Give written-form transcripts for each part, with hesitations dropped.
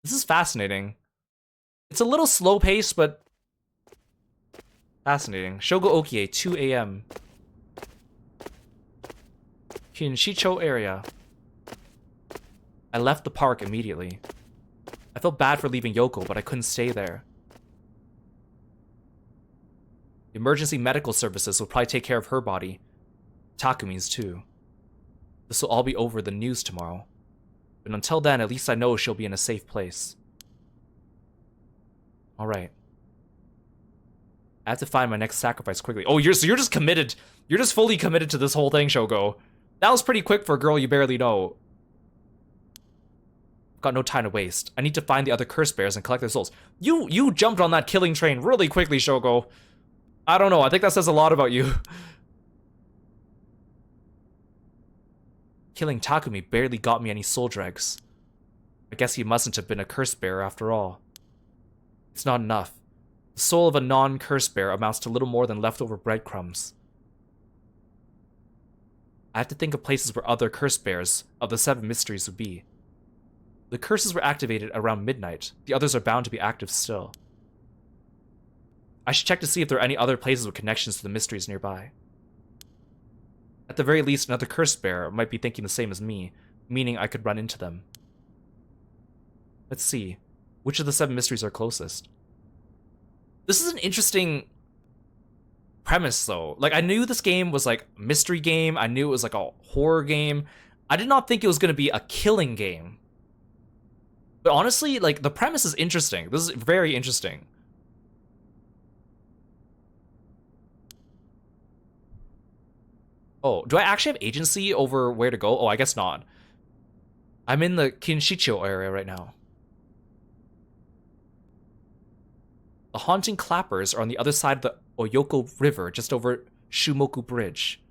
This is fascinating. It's a little slow paced, but fascinating. Shogo Okie, 2 a.m. Kinshicho area. I left the park immediately. I felt bad for leaving Yoko, but I couldn't stay there. The emergency medical services will probably take care of her body. Takumi's too. This will all be over the news tomorrow. But until then, at least I know she'll be in a safe place. Alright. I have to find my next sacrifice quickly. Oh, you're just committed. You're just fully committed to this whole thing, Shogo. That was pretty quick for a girl you barely know. Got no time to waste. I need to find the other curse bears and collect their souls. You jumped on that killing train really quickly, Shogo. I don't know. I think that says a lot about you. Killing Takumi barely got me any soul dregs. I guess he mustn't have been a curse bearer after all. It's not enough. The soul of a non-curse bearer amounts to little more than leftover breadcrumbs. I have to think of places where other curse bears of the Seven Mysteries would be. The curses were activated around midnight. The others are bound to be active still. I should check to see if there are any other places with connections to the mysteries nearby. At the very least, another curse bearer might be thinking the same as me, meaning I could run into them. Let's see. Which of the seven mysteries are closest? This is an interesting premise, though. Like, I knew this game was like a mystery game. I knew it was like a horror game. I did not think it was going to be a killing game. But honestly, like, the premise is interesting. This is very interesting. Oh, do I actually have agency over where to go? Oh, I guess not. I'm in the Kinshicho area right now. The haunting clappers are on the other side of the Oyoko River, just over Shumoku Bridge.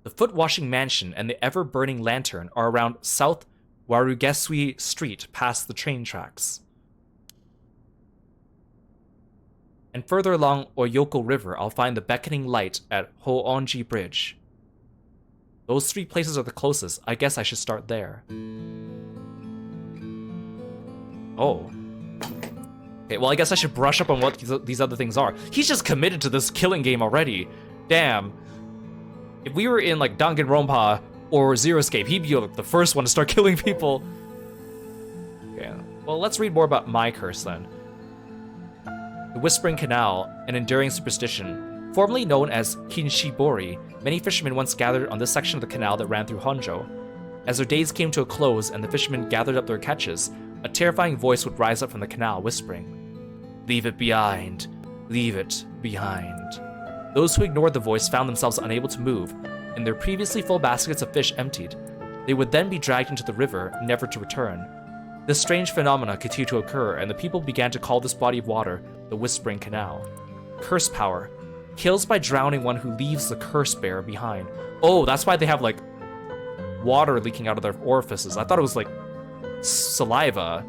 The foot-washing mansion and the ever-burning lantern are around South Warugesui Street past the train tracks. And further along Oyoko River, I'll find the beckoning light at Hoonji Bridge. Those three places are the closest. I guess I should start there. Oh. Okay, well, I guess I should brush up on what these other things are. He's just committed to this killing game already. Damn. If we were in, like, Danganronpa or Zero Escape, he'd be, like, the first one to start killing people. Okay, well, let's read more about my curse, then. The Whispering Canal, an enduring superstition. Formerly known as Kinshibori, many fishermen once gathered on this section of the canal that ran through Honjo. As their days came to a close and the fishermen gathered up their catches, a terrifying voice would rise up from the canal, whispering, "Leave it behind. Leave it behind." Those who ignored the voice found themselves unable to move, and their previously full baskets of fish emptied. They would then be dragged into the river, never to return. This strange phenomena continued to occur, and the people began to call this body of water the Whispering Canal. Curse power. Kills by drowning one who leaves the curse bearer behind. Oh, that's why they have, like, water leaking out of their orifices. I thought it was, like, saliva.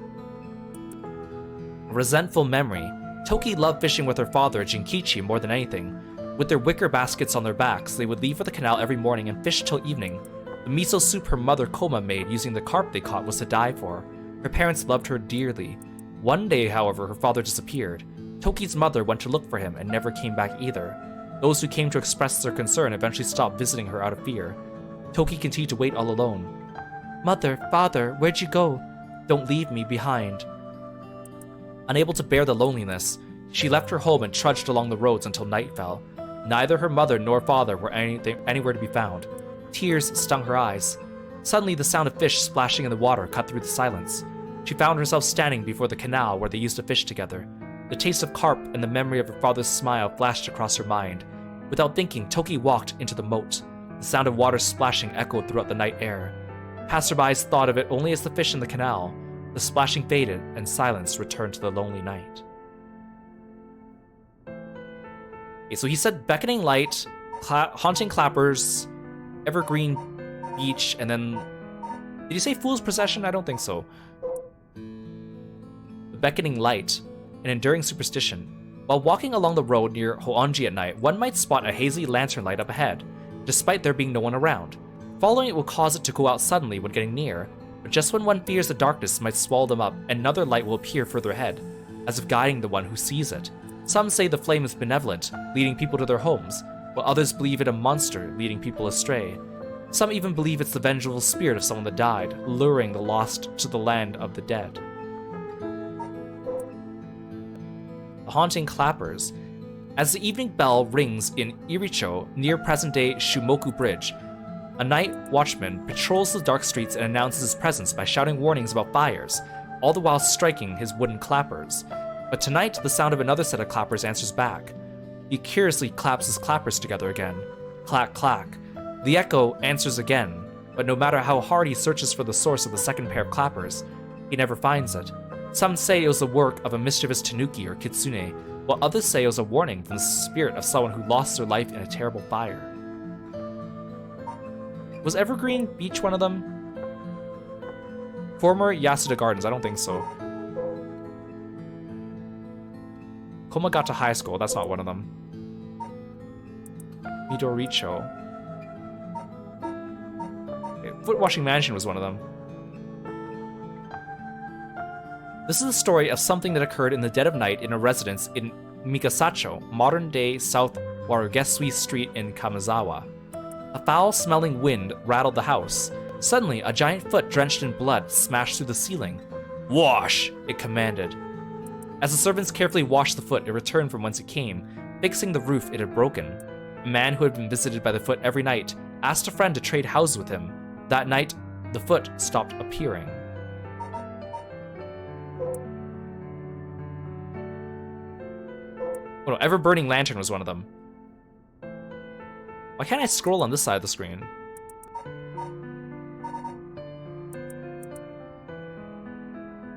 Resentful memory. Toki loved fishing with her father, Jinkichi, more than anything. With their wicker baskets on their backs, they would leave for the canal every morning and fish till evening. The miso soup her mother Koma made using the carp they caught was to die for. Her parents loved her dearly. One day, however, her father disappeared. Toki's mother went to look for him and never came back either. Those who came to express their concern eventually stopped visiting her out of fear. Toki continued to wait all alone. "Mother, father, where'd you go? Don't leave me behind." Unable to bear the loneliness, she left her home and trudged along the roads until night fell. Neither her mother nor father were anywhere to be found. Tears stung her eyes. Suddenly, the sound of fish splashing in the water cut through the silence. She found herself standing before the canal where they used to fish together. The taste of carp and the memory of her father's smile flashed across her mind. Without thinking, Toki walked into the moat. The sound of water splashing echoed throughout the night air. Passerbys thought of it only as the fish in the canal. The splashing faded, and silence returned to the lonely night. Okay, so he said beckoning light, haunting clappers, evergreen beach, and then... Did he say fool's procession? I don't think so. The beckoning light, an enduring superstition. While walking along the road near Hoonji at night, one might spot a hazy lantern light up ahead, despite there being no one around. Following it will cause it to go out suddenly when getting near. But just when one fears the darkness might swallow them up, another light will appear further ahead, as if guiding the one who sees it. Some say the flame is benevolent, leading people to their homes, while others believe it a monster, leading people astray. Some even believe it's the vengeful spirit of someone that died, luring the lost to the land of the dead. The haunting clappers. As the evening bell rings in Iricho, near present-day Shumoku Bridge, a night watchman patrols the dark streets and announces his presence by shouting warnings about fires, all the while striking his wooden clappers. But tonight, the sound of another set of clappers answers back. He curiously claps his clappers together again. Clack, clack. The echo answers again, but no matter how hard he searches for the source of the second pair of clappers, he never finds it. Some say it was the work of a mischievous tanuki or kitsune, while others say it was a warning from the spirit of someone who lost their life in a terrible fire. Was Evergreen Beach one of them? Former Yasuda Gardens, I don't think so. Komagata High School, that's not one of them. Midoricho. Okay, Foot Washing Mansion was one of them. This is the story of something that occurred in the dead of night in a residence in Mikasacho, modern-day South Warugesui Street in Kamizawa. A foul-smelling wind rattled the house. Suddenly, a giant foot drenched in blood smashed through the ceiling. "Wash!" it commanded. As the servants carefully washed the foot, it returned from whence it came, fixing the roof it had broken. A man who had been visited by the foot every night asked a friend to trade houses with him. That night, the foot stopped appearing. Oh no, Ever-Burning Lantern was one of them. Why can't I scroll on this side of the screen?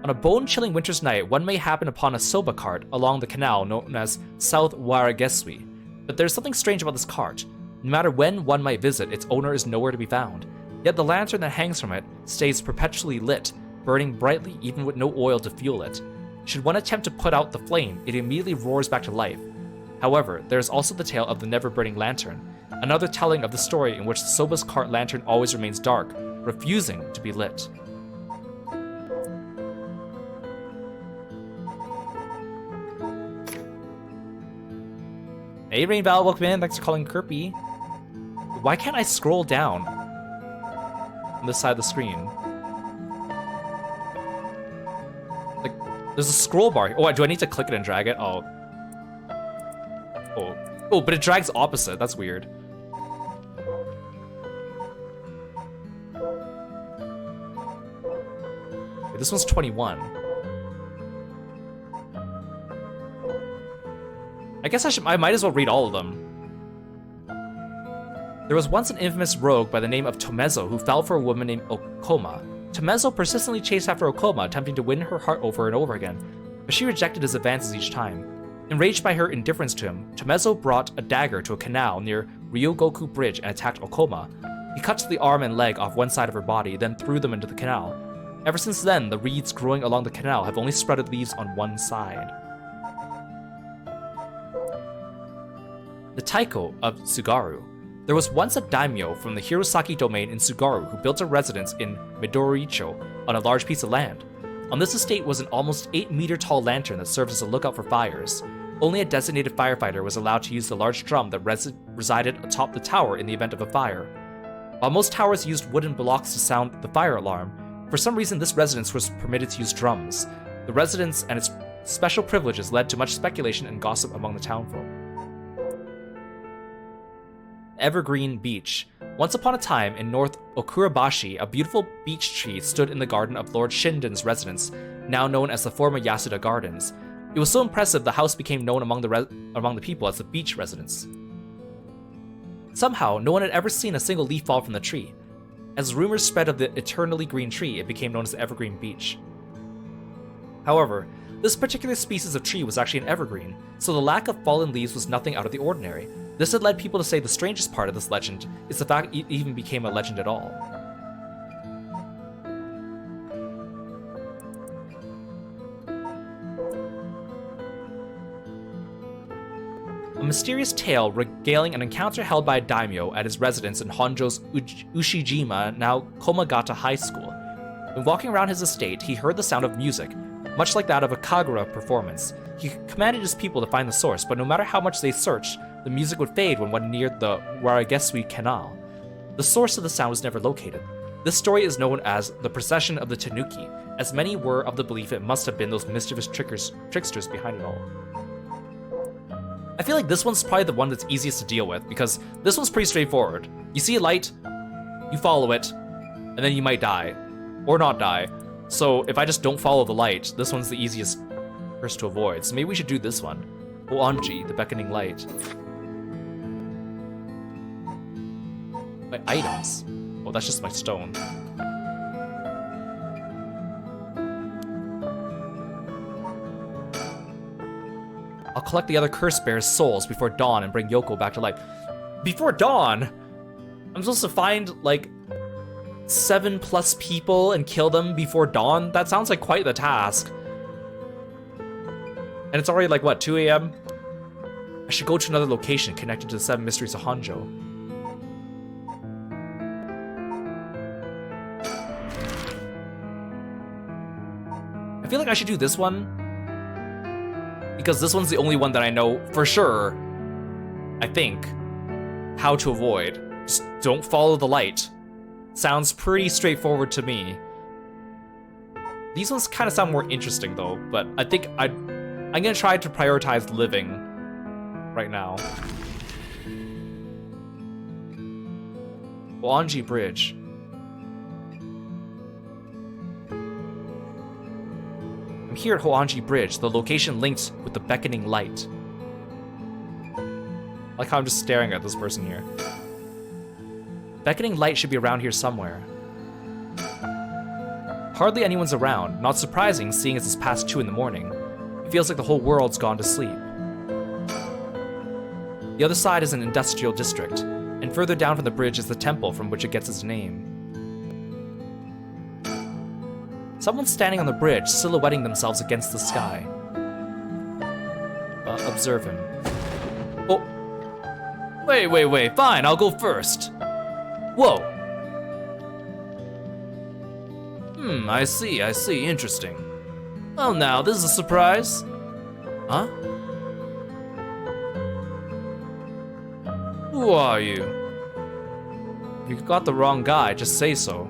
On a bone-chilling winter's night, one may happen upon a soba cart along the canal known as South Waragesui. But there's something strange about this cart. No matter when one might visit, its owner is nowhere to be found. Yet the lantern that hangs from it stays perpetually lit, burning brightly even with no oil to fuel it. Should one attempt to put out the flame, it immediately roars back to life. However, there is also the tale of the never-burning lantern, another telling of the story in which the soba's cart lantern always remains dark, refusing to be lit. Hey Rainval, welcome in, thanks for calling Kirby. Why can't I scroll down on this side of the screen? Like, there's a scroll bar. Oh, do I need to click it and drag it? Oh, but it drags opposite. That's weird. Okay, this one's 21. I guess I might as well read all of them. There was once an infamous rogue by the name of Tomezo who fell for a woman named Okoma. Tomezo persistently chased after Okoma, attempting to win her heart over and over again, but she rejected his advances each time. Enraged by her indifference to him, Tomezo brought a dagger to a canal near Ryogoku Bridge and attacked Okoma. He cut the arm and leg off one side of her body, then threw them into the canal. Ever since then, the reeds growing along the canal have only sprouted leaves on one side. The Taiko of Tsugaru. There was once a daimyo from the Hirosaki domain in Tsugaru who built a residence in Midoricho on a large piece of land. On this estate was an almost 8-meter-tall lantern that served as a lookout for fires. Only a designated firefighter was allowed to use the large drum that resided atop the tower in the event of a fire. While most towers used wooden blocks to sound the fire alarm, for some reason this residence was permitted to use drums. The residence and its special privileges led to much speculation and gossip among the townfolk. Evergreen Beach. Once upon a time, in North Okurabashi, a beautiful beech tree stood in the garden of Lord Shinden's residence, now known as the former Yasuda Gardens. It was so impressive the house became known among the people as the beach residence. Somehow, no one had ever seen a single leaf fall from the tree. As rumors spread of the eternally green tree, it became known as the Evergreen Beach. However, this particular species of tree was actually an evergreen, so the lack of fallen leaves was nothing out of the ordinary. This had led people to say the strangest part of this legend is the fact it even became a legend at all. A mysterious tale regaling an encounter held by a daimyo at his residence in Honjo's Ushijima, now Komagata High School. When walking around his estate, he heard the sound of music, much like that of a Kagura performance. He commanded his people to find the source, but no matter how much they searched, the music would fade when one neared the Waragesui Canal. The source of the sound was never located. This story is known as the Procession of the Tanuki, as many were of the belief it must have been those mischievous tricksters behind it all. I feel like this one's probably the one that's easiest to deal with, because this one's pretty straightforward. You see a light, you follow it, and then you might die. Or not die. So if I just don't follow the light, this one's the easiest curse to avoid. So maybe we should do this one. Onji, the beckoning light. My items. Oh, that's just my stone. I'll collect the other curse bearers' souls before dawn and bring Yoko back to life. Before dawn? I'm supposed to find, like, 7+ people and kill them before dawn? That sounds like quite the task. And it's already, like, what, 2 a.m.? I should go to another location connected to the 7 Mysteries of Honjo. I feel like I should do this one, because this one's the only one that I know for sure, I think, how to avoid. Just don't follow the light. Sounds pretty straightforward to me. These ones kind of sound more interesting though, but I think I'm gonna try to prioritize living right now. Onji Bridge. I'm here at Hoanji Bridge, the location linked with the beckoning light. I like how I'm just staring at this person here. Beckoning light should be around here somewhere. Hardly anyone's around, not surprising seeing as it's past 2 in the morning. It feels like the whole world's gone to sleep. The other side is an industrial district, and further down from the bridge is the temple from which it gets its name. Someone's standing on the bridge, silhouetting themselves against the sky. Observe him. Oh. Wait, fine, I'll go first. Whoa. I see, interesting. Well now, this is a surprise. Huh? Who are you? If you got the wrong guy, just say so.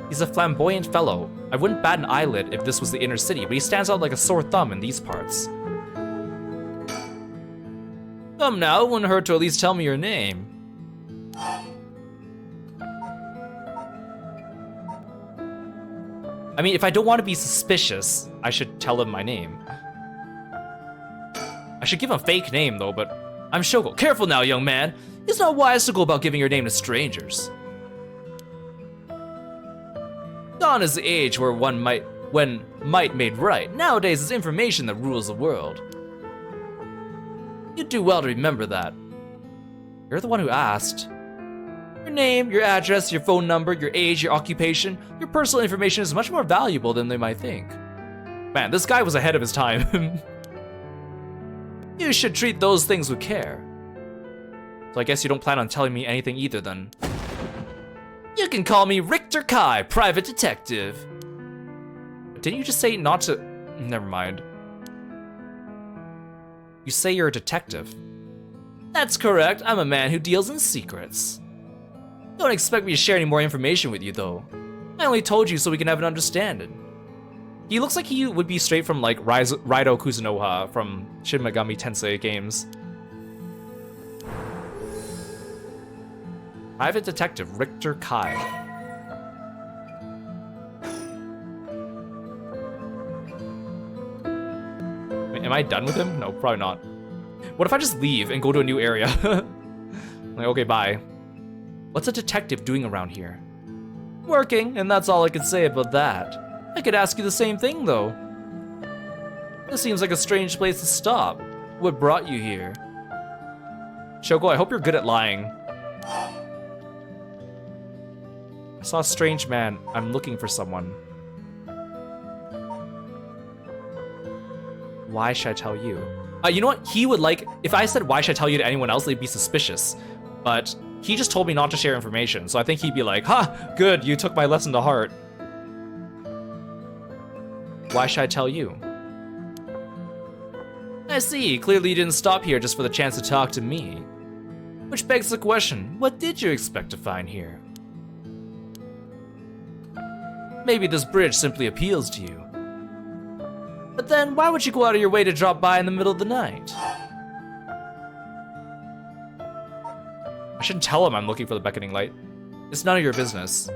He's a flamboyant fellow. I wouldn't bat an eyelid if this was the inner city, but he stands out like a sore thumb in these parts. Come now, it wouldn't hurt to at least tell me your name. I mean, if I don't want to be suspicious, I should tell him my name. I should give him a fake name though, but I'm Shoko. Careful now, young man. It's not wise to go about giving your name to strangers. Gone is the age where when might made right. Nowadays, it's information that rules the world. You'd do well to remember that. You're the one who asked. Your name, your address, your phone number, your age, your occupation, your personal information is much more valuable than they might think. Man, this guy was ahead of his time. You should treat those things with care. So I guess you don't plan on telling me anything either then. You can call me Richter Kai, private detective. Didn't you just say not to... Never mind. You say you're a detective. That's correct, I'm a man who deals in secrets. Don't expect me to share any more information with you though. I only told you so we can have an understanding. He looks like he would be straight from like Raido Kuzunoha from Shin Megami Tensei games. Private Detective Richter Kai. Wait, am I done with him? No, probably not. What if I just leave and go to a new area? Like, okay, bye. What's a detective doing around here? Working, and that's all I can say about that. I could ask you the same thing, though. This seems like a strange place to stop. What brought you here? Shoko, I hope you're good at lying. I saw a strange man. I'm looking for someone. Why should I tell you? You know what? He would like, if I said why should I tell you to anyone else, they'd be suspicious. But He just told me not to share information, so I think he'd be like, "Ha, good, you took my lesson to heart." Why should I tell you? I see, clearly you didn't stop here just for the chance to talk to me. Which begs the question, what did you expect to find here? Maybe this bridge simply appeals to you. But then, why would you go out of your way to drop by in the middle of the night? I shouldn't tell him I'm looking for the beckoning light. It's none of your business.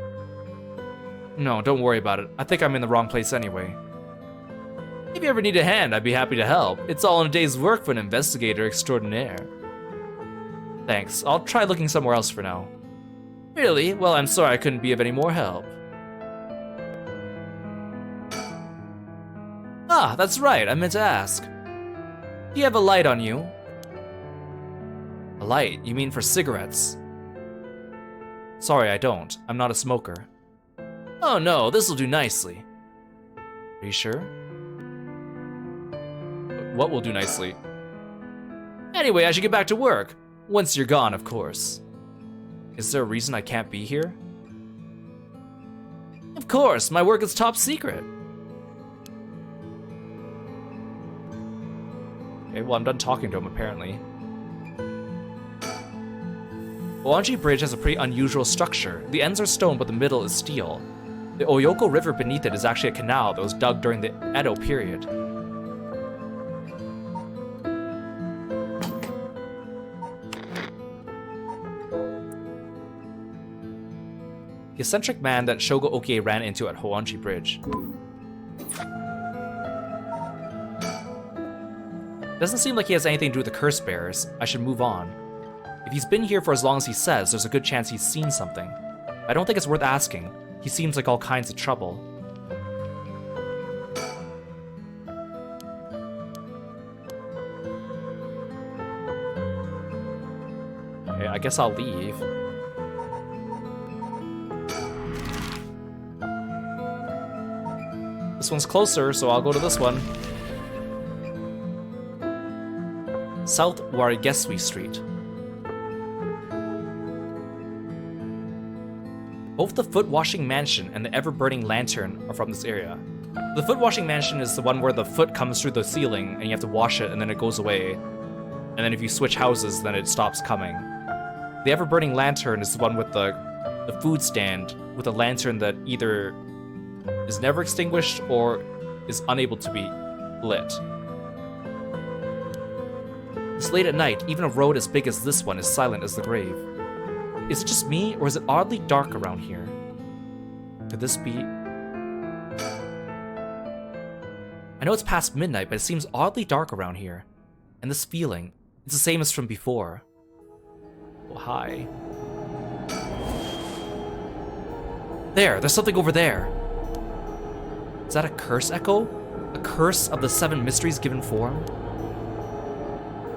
No, don't worry about it. I think I'm in the wrong place anyway. If you ever need a hand, I'd be happy to help. It's all in a day's work for an investigator extraordinaire. Thanks. I'll try looking somewhere else for now. Really? Well, I'm sorry I couldn't be of any more help. Ah, that's right. I meant to ask. Do you have a light on you? A light? You mean for cigarettes? Sorry, I don't. I'm not a smoker. Oh no, this'll do nicely. Are you sure? What will do nicely? Anyway, I should get back to work. Once you're gone, of course. Is there a reason I can't be here? Of course, my work is top secret. Okay, well, I'm done talking to him, apparently. Honjo Bridge has a pretty unusual structure. The ends are stone, but the middle is steel. The Oyoko River beneath it is actually a canal that was dug during the Edo period. The eccentric man that Shogo Okie ran into at Honjo Bridge. Doesn't seem like he has anything to do with the curse bearers. I should move on. If he's been here for as long as he says, there's a good chance he's seen something. I don't think it's worth asking. He seems like all kinds of trouble. Okay, I guess I'll leave. This one's closer, so I'll go to this one. South Warigesui Street. Both the foot-washing mansion and the ever-burning lantern are from this area. The foot-washing mansion is the one where the foot comes through the ceiling and you have to wash it and then it goes away. And then if you switch houses, then it stops coming. The ever-burning lantern is the one with the food stand with a lantern that either is never extinguished or is unable to be lit. It's late at night. Even a road as big as this one is silent as the grave. Is it just me, or is it oddly dark around here? Could this be... I know it's past midnight, but it seems oddly dark around here. And this feeling, it's the same as from before. Oh, hi. There's something over there. Is that a curse echo? A curse of the 7 mysteries given form?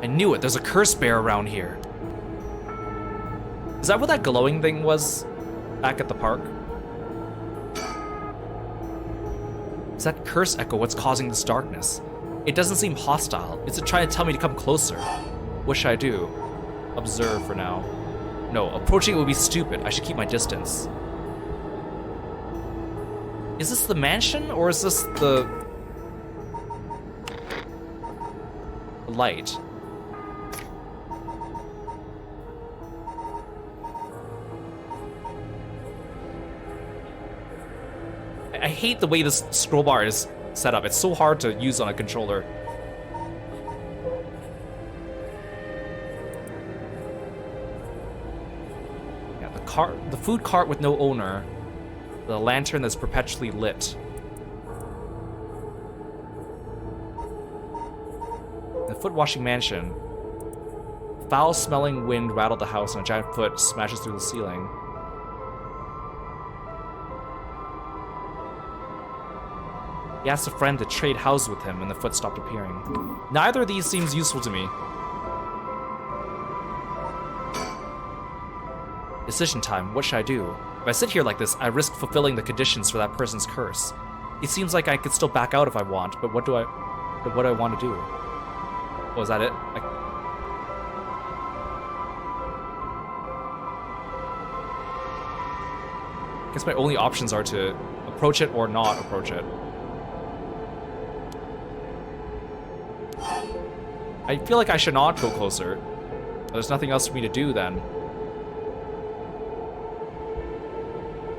I knew it, there's a curse bear around here. Is that what that glowing thing was back at the park? Is that curse echo what's causing this darkness? It doesn't seem hostile. Is it trying to tell me to come closer? What should I do? Observe for now. No, approaching it would be stupid. I should keep my distance. Is this the mansion, or is this the light? I hate the way this scroll bar is set up. It's so hard to use on a controller. Yeah, the food cart with no owner. The lantern that's perpetually lit. The foot-washing mansion. Foul-smelling wind rattled the house and a giant foot smashes through the ceiling. He asked a friend to trade houses with him and the foot stopped appearing. Neither of these seems useful to me. Decision time. What should I do? If I sit here like this, I risk fulfilling the conditions for that person's curse. It seems like I could still back out if I want, but what do I want to do? Oh, is that it? I guess my only options are to approach it or not approach it. I feel like I should not go closer. There's nothing else for me to do then.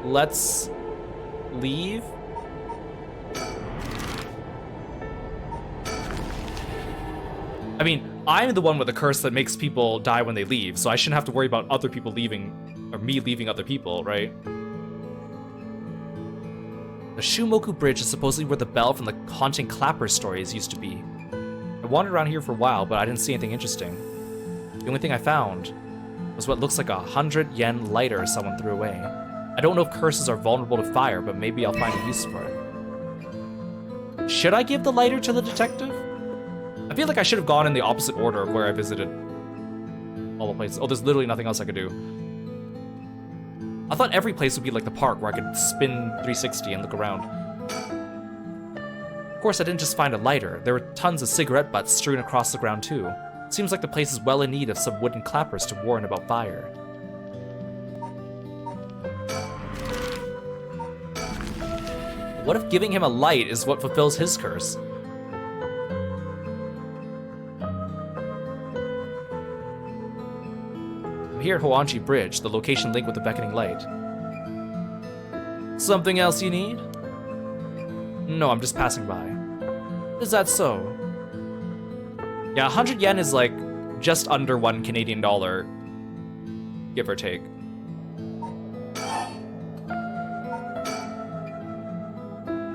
Let's leave. I mean, I'm the one with the curse that makes people die when they leave, so I shouldn't have to worry about other people leaving, or me leaving other people, right? The Shumoku Bridge is supposedly where the bell from the haunting clapper stories used to be. I wandered around here for a while, but I didn't see anything interesting. The only thing I found was what looks like a 100-yen lighter someone threw away. I don't know if curses are vulnerable to fire, but maybe I'll find a use for it. Should I give the lighter to the detective? I feel like I should have gone in the opposite order of where I visited all the places. Oh, there's literally nothing else I could do. I thought every place would be like the park where I could spin 360 and look around. Of course, I didn't just find a lighter. There were tons of cigarette butts strewn across the ground too. It seems like the place is well in need of some wooden clappers to warn about fire. What if giving him a light is what fulfills his curse? I'm here at Honjo Bridge, the location linked with the beckoning light. Something else you need? No, I'm just passing by. Is that so? Yeah, 100 yen is like just under $1 Canadian, give or take.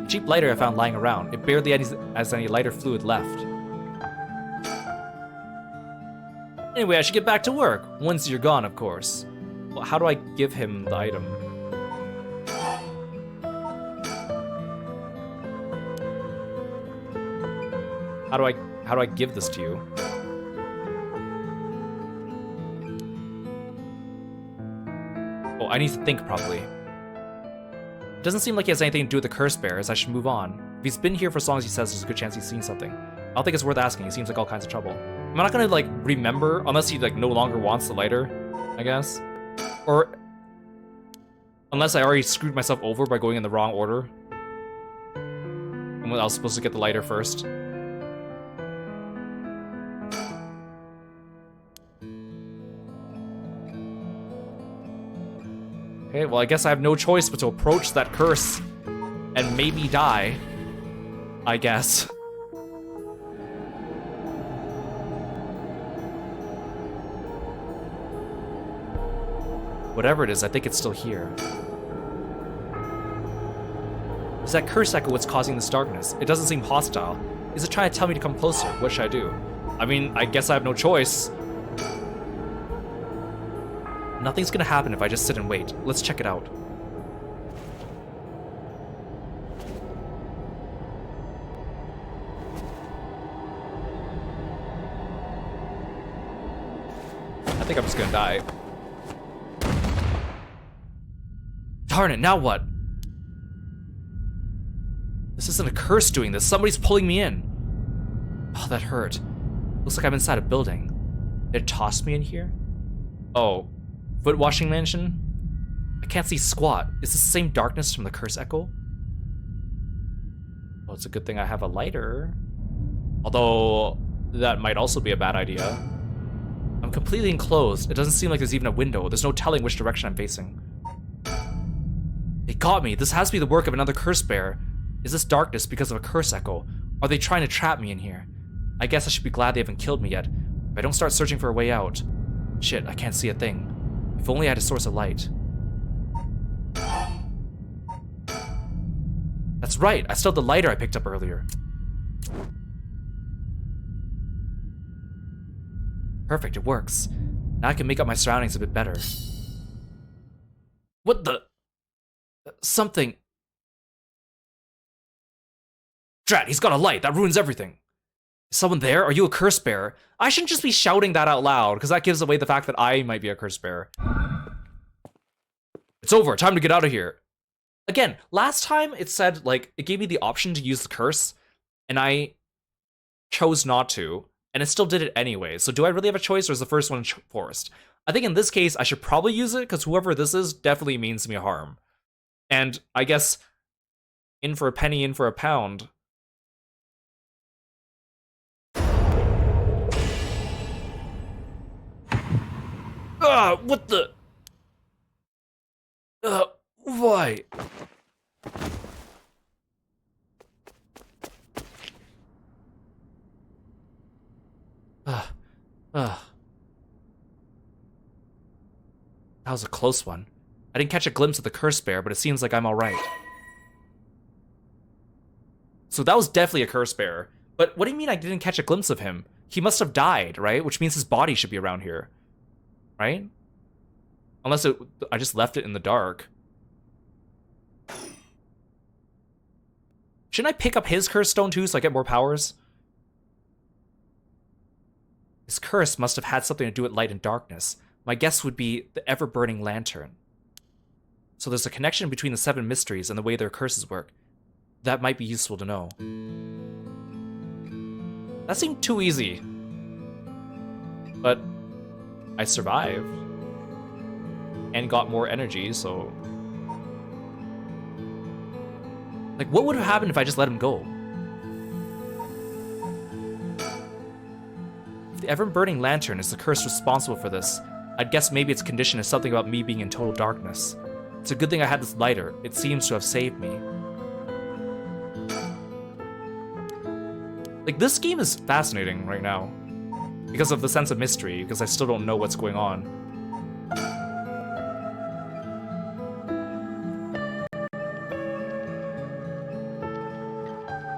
Cheap lighter I found lying around. It barely has any lighter fluid left. Anyway, I should get back to work, once you're gone, of course. Well, how do I give him the item? How do I give this to you? Oh, I need to think probably. It doesn't seem like he has anything to do with the curse bearers. I should move on. If he's been here for as long as he says, there's a good chance he's seen something. I don't think it's worth asking. He seems like all kinds of trouble. I'm not gonna like remember unless he like no longer wants the lighter, I guess. Or unless I already screwed myself over by going in the wrong order. And I was supposed to get the lighter first. Okay, well I guess I have no choice but to approach that curse and maybe die, I guess. Whatever it is, I think it's still here. Is that curse echo what's causing this darkness? It doesn't seem hostile. Is it trying to tell me to come closer? What should I do? I mean, I guess I have no choice. Nothing's gonna happen if I just sit and wait. Let's check it out. I think I'm just gonna die. Darn it, now what? This isn't a curse doing this. Somebody's pulling me in. Oh, that hurt. Looks like I'm inside a building. Did it toss me in here? Oh, foot washing mansion? I can't see squat. Is this the same darkness from the curse echo? Well, it's a good thing I have a lighter. Although, that might also be a bad idea. I'm completely enclosed. It doesn't seem like there's even a window. There's no telling which direction I'm facing. It got me. This has to be the work of another curse bearer. Is this darkness because of a curse echo? Are they trying to trap me in here? I guess I should be glad they haven't killed me yet. If I don't start searching for a way out. Shit, I can't see a thing. If only I had a source of light. That's right, I still have the lighter I picked up earlier. Perfect, it works. Now I can make up my surroundings a bit better. What the? Something. Drat, he's got a light. That ruins everything. Is someone there? Are you a curse bearer? I shouldn't just be shouting that out loud, because that gives away the fact that I might be a curse bearer. It's over. Time to get out of here. Again, last time it said, like, it gave me the option to use the curse, and I chose not to, and it still did it anyway. So do I really have a choice, or is the first one forced? I think in this case, I should probably use it, because whoever this is definitely means me harm. And I guess in for a penny, in for a pound. What the? Why? Ugh. Ugh. That was a close one. I didn't catch a glimpse of the curse bear, but it seems like I'm alright. So that was definitely a curse bearer. But what do you mean I didn't catch a glimpse of him? He must have died, right? Which means his body should be around here. Right? Unless I just left it in the dark. Shouldn't I pick up his curse stone too so I get more powers? His curse must have had something to do with light and darkness. My guess would be the ever-burning lantern. So there's a connection between the Seven Mysteries and the way their curses work. That might be useful to know. That seemed too easy. But I survived. And got more energy, so... Like, what would have happened if I just let him go? If the ever-burning lantern is the curse responsible for this, I'd guess maybe its condition is something about me being in total darkness. It's a good thing I had this lighter. It seems to have saved me. Like, this game is fascinating right now. Because of the sense of mystery, because I still don't know what's going on.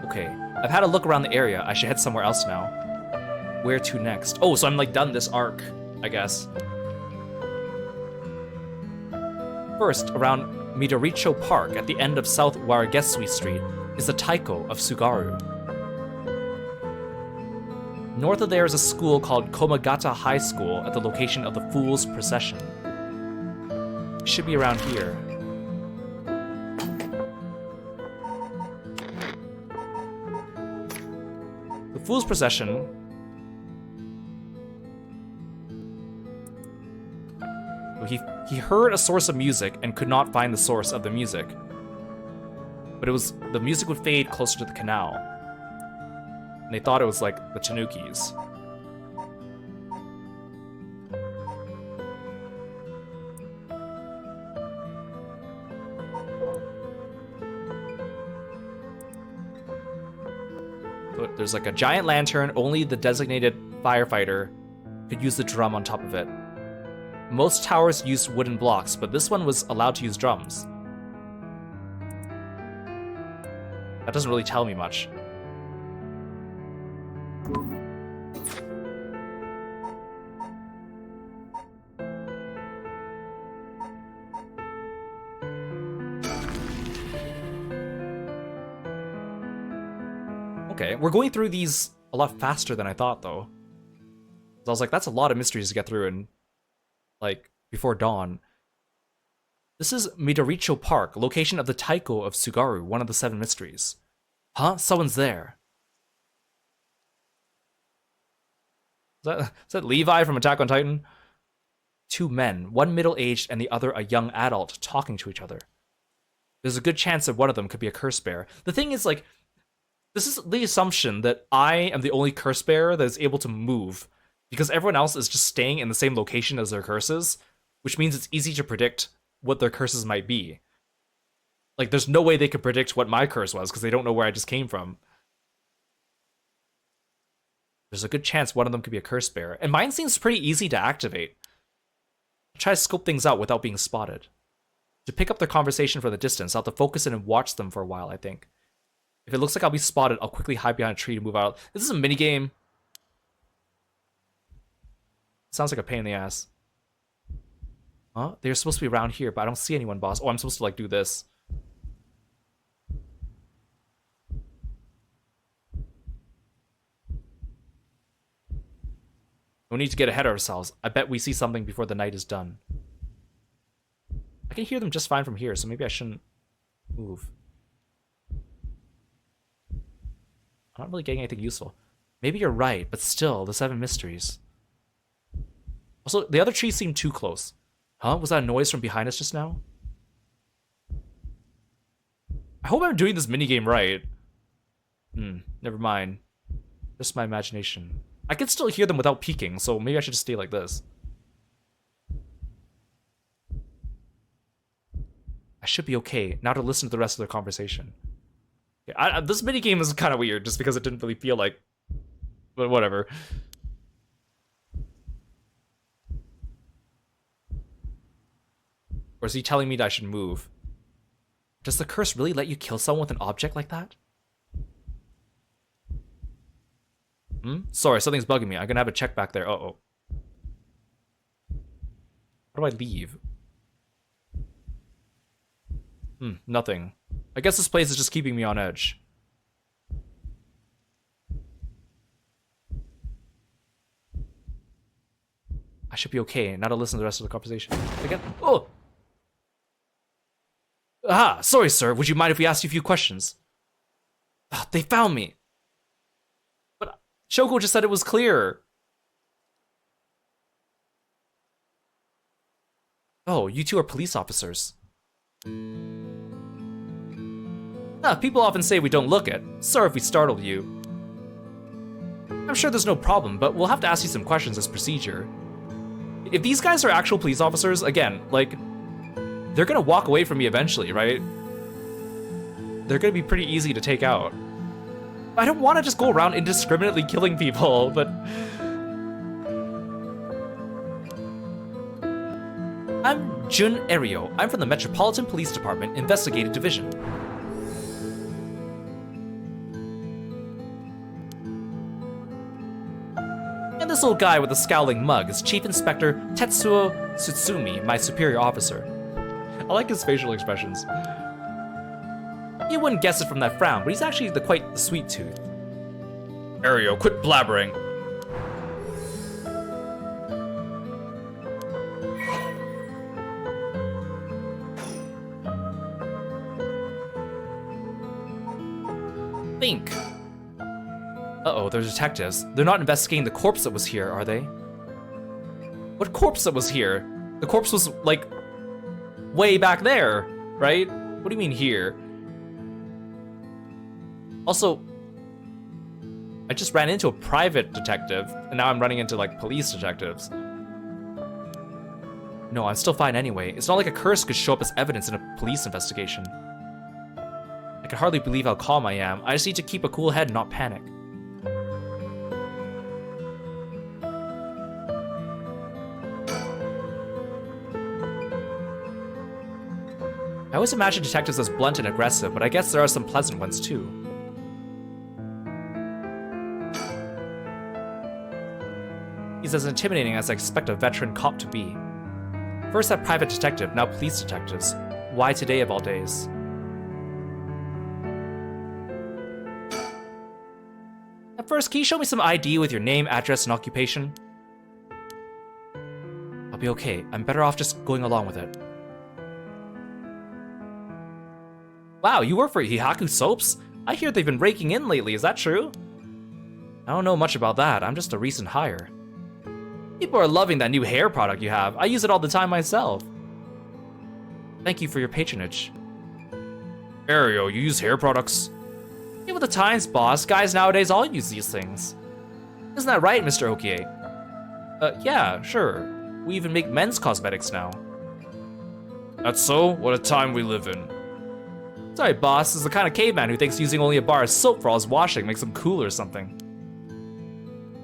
Okay, I've had a look around the area. I should head somewhere else now. Where to next? Oh, so I'm like done this arc, I guess. First, around Midoricho Park at the end of South Waragesui Street is the Taiko of Tsugaru. North of there is a school called Komagata High School at the location of the Fool's Procession. It should be around here. The Fool's Procession... He heard a source of music and could not find the source of the music. But the music would fade closer to the canal. And they thought it was like the Tanukis. But there's like a giant lantern, only the designated firefighter could use the drum on top of it. Most towers used wooden blocks, but this one was allowed to use drums. That doesn't really tell me much. Okay, we're going through these a lot faster than I thought, though. So I was like, that's a lot of mysteries to get through in, like, before dawn. This is Midoricho Park, location of the Taiko of Tsugaru, one of the Seven Mysteries. Huh? Someone's there. Is that Levi from Attack on Titan? Two men, one middle-aged and the other a young adult, talking to each other. There's a good chance that one of them could be a curse bearer. The thing is, like, this is the assumption that I am the only curse bearer that is able to move, because everyone else is just staying in the same location as their curses, which means it's easy to predict what their curses might be. Like, there's no way they could predict what my curse was, because they don't know where I just came from. There's a good chance one of them could be a curse bearer, and mine seems pretty easy to activate. I'll try to scope things out without being spotted. To pick up their conversation from the distance, I'll have to focus in and watch them for a while, I think. If it looks like I'll be spotted, I'll quickly hide behind a tree to move out. This is a minigame. Sounds like a pain in the ass. Huh? They're supposed to be around here, but I don't see anyone, boss. Oh, I'm supposed to, like, do this. We need to get ahead of ourselves. I bet we see something before the night is done. I can hear them just fine from here, so maybe I shouldn't move. I'm not really getting anything useful. Maybe you're right, but still, the Seven Mysteries. Also, the other tree seemed too close. Huh? Was that a noise from behind us just now? I hope I'm doing this minigame right. Never mind. Just my imagination. I can still hear them without peeking, so maybe I should just stay like this. I should be okay. Now to listen to the rest of their conversation. Yeah, this minigame is kind of weird, just because it didn't really feel like... But whatever. Or is he telling me that I should move? Does the curse really let you kill someone with an object like that? Sorry, something's bugging me. I'm gonna have a check back there. Uh-oh. How do I leave? Nothing. I guess this place is just keeping me on edge. I should be okay. Now to listen to the rest of the conversation. Again. Oh! Aha! Sorry, sir. Would you mind if we asked you a few questions? They found me. But Shoko just said it was clear. Oh, you two are police officers. People often say we don't look it. Sorry if we startled you. I'm sure there's no problem, but we'll have to ask you some questions as procedure. If these guys are actual police officers, again, like, they're gonna walk away from me eventually, right? They're gonna be pretty easy to take out. I don't want to just go around indiscriminately killing people, but... I'm Jun Erio. I'm from the Metropolitan Police Department Investigative Division. And this old guy with the scowling mug is Chief Inspector Tetsuo Tsutsumi, my superior officer. I like his facial expressions. You wouldn't guess it from that frown, but he's actually quite the sweet tooth. Ario, quit blabbering. Think. Uh-oh, they're detectives. They're not investigating the corpse that was here, are they? What corpse that was here? The corpse was, like, way back there, right? What do you mean here? Also, I just ran into a private detective, and now I'm running into, like, police detectives. No, I'm still fine anyway. It's not like a curse could show up as evidence in a police investigation. I can hardly believe how calm I am. I just need to keep a cool head and not panic. I always imagine detectives as blunt and aggressive, but I guess there are some pleasant ones too. He's as intimidating as I expect a veteran cop to be. First that private detective, now police detectives. Why today of all days? At first, can you show me some ID with your name, address, and occupation? I'll be okay. I'm better off just going along with it. Wow, you work for Hihaku Soaps? I hear they've been raking in lately, is that true? I don't know much about that, I'm just a recent hire. People are loving that new hair product you have. I use it all the time myself. Thank you for your patronage. Ario, you use hair products? Get with the times, boss. Guys nowadays all use these things. Isn't that right, Mr. Okie? Yeah, sure. We even make men's cosmetics now. That's so? What a time we live in. Sorry, boss. This is the kind of caveman who thinks using only a bar of soap for all his washing makes him cool or something.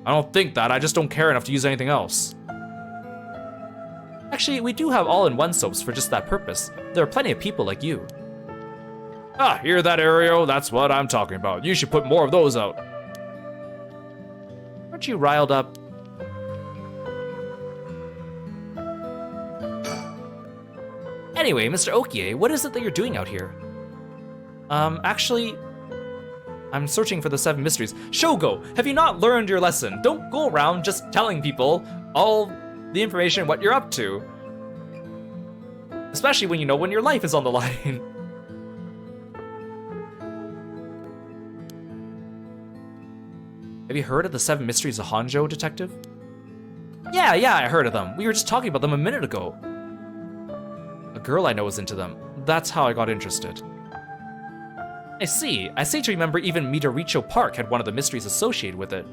I don't think that. I just don't care enough to use anything else. Actually, we do have all-in-one soaps for just that purpose. There are plenty of people like you. Ah, hear that, Ario? That's what I'm talking about. You should put more of those out. Aren't you riled up? Anyway, Mr. Okie, what is it that you're doing out here? Actually, I'm searching for the 7 mysteries. Shogo, have you not learned your lesson? Don't go around just telling people all the information what you're up to. Especially when you know when your life is on the line. Have you heard of the 7 Mysteries of Honjo, detective? Yeah, I heard of them. We were just talking about them a minute ago. A girl I know is into them. That's how I got interested. I see. I seem to remember even Midoricho Park had one of the mysteries associated with it.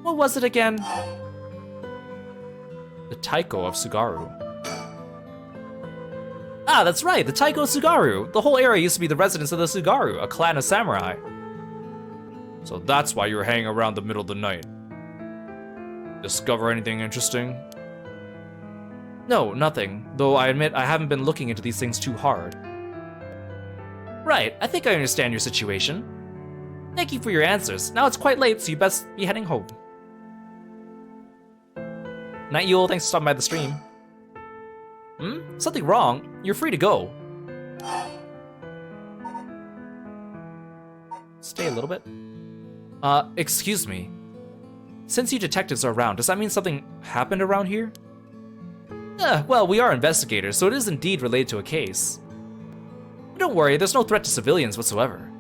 What was it again? The Taiko of Sugaru. Ah, that's right, the Taiko of Sugaru. The whole area used to be the residence of the Sugaru, a clan of samurai. So that's why you were hanging around the middle of the night. Discover anything interesting? No, nothing. Though I admit I haven't been looking into these things too hard. Right, I think I understand your situation. Thank you for your answers. Now it's quite late, so you best be heading home. Night, Yule. Thanks for stopping by the stream. Something wrong? You're free to go. Stay a little bit. Excuse me. Since you detectives are around, does that mean something happened around here? Well, we are investigators, so it is indeed related to a case. But don't worry, there's no threat to civilians whatsoever.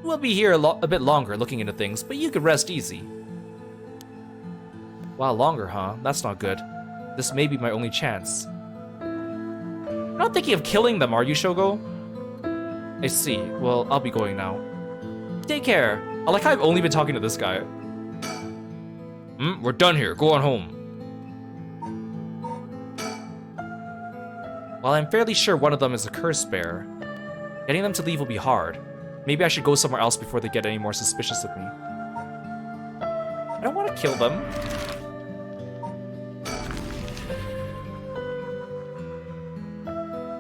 We'll be here a bit longer looking into things, but you can rest easy. Wow, longer, huh? That's not good. This may be my only chance. You're not thinking of killing them, are you, Shogo? I see. Well, I'll be going now. Take care. I like how I've only been talking to this guy. We're done here. Go on home. While I'm fairly sure one of them is a curse bearer, getting them to leave will be hard. Maybe I should go somewhere else before they get any more suspicious of me. I don't want to kill them.